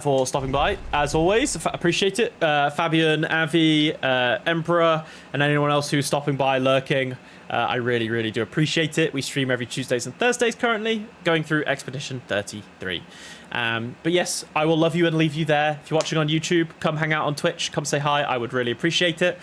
for stopping by. As always, appreciate it. Fabian, Avi, Emperor, and anyone else who's stopping by, lurking. I really, really do appreciate it. We stream every Tuesdays and Thursdays currently, going through Expedition 33. But yes, I will love you and leave you there. If you're watching on YouTube, come hang out on Twitch, come say hi. I would really appreciate it.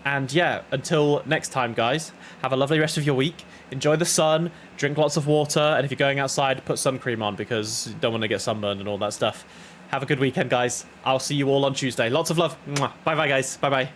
And yeah, until next time, guys, have a lovely rest of your week. Enjoy the sun, drink lots of water, and if you're going outside, put sun cream on because you don't want to get sunburned and all that stuff. Have a good weekend, guys. I'll see you all on Tuesday. Lots of love. Mwah. Bye-bye, guys. Bye-bye.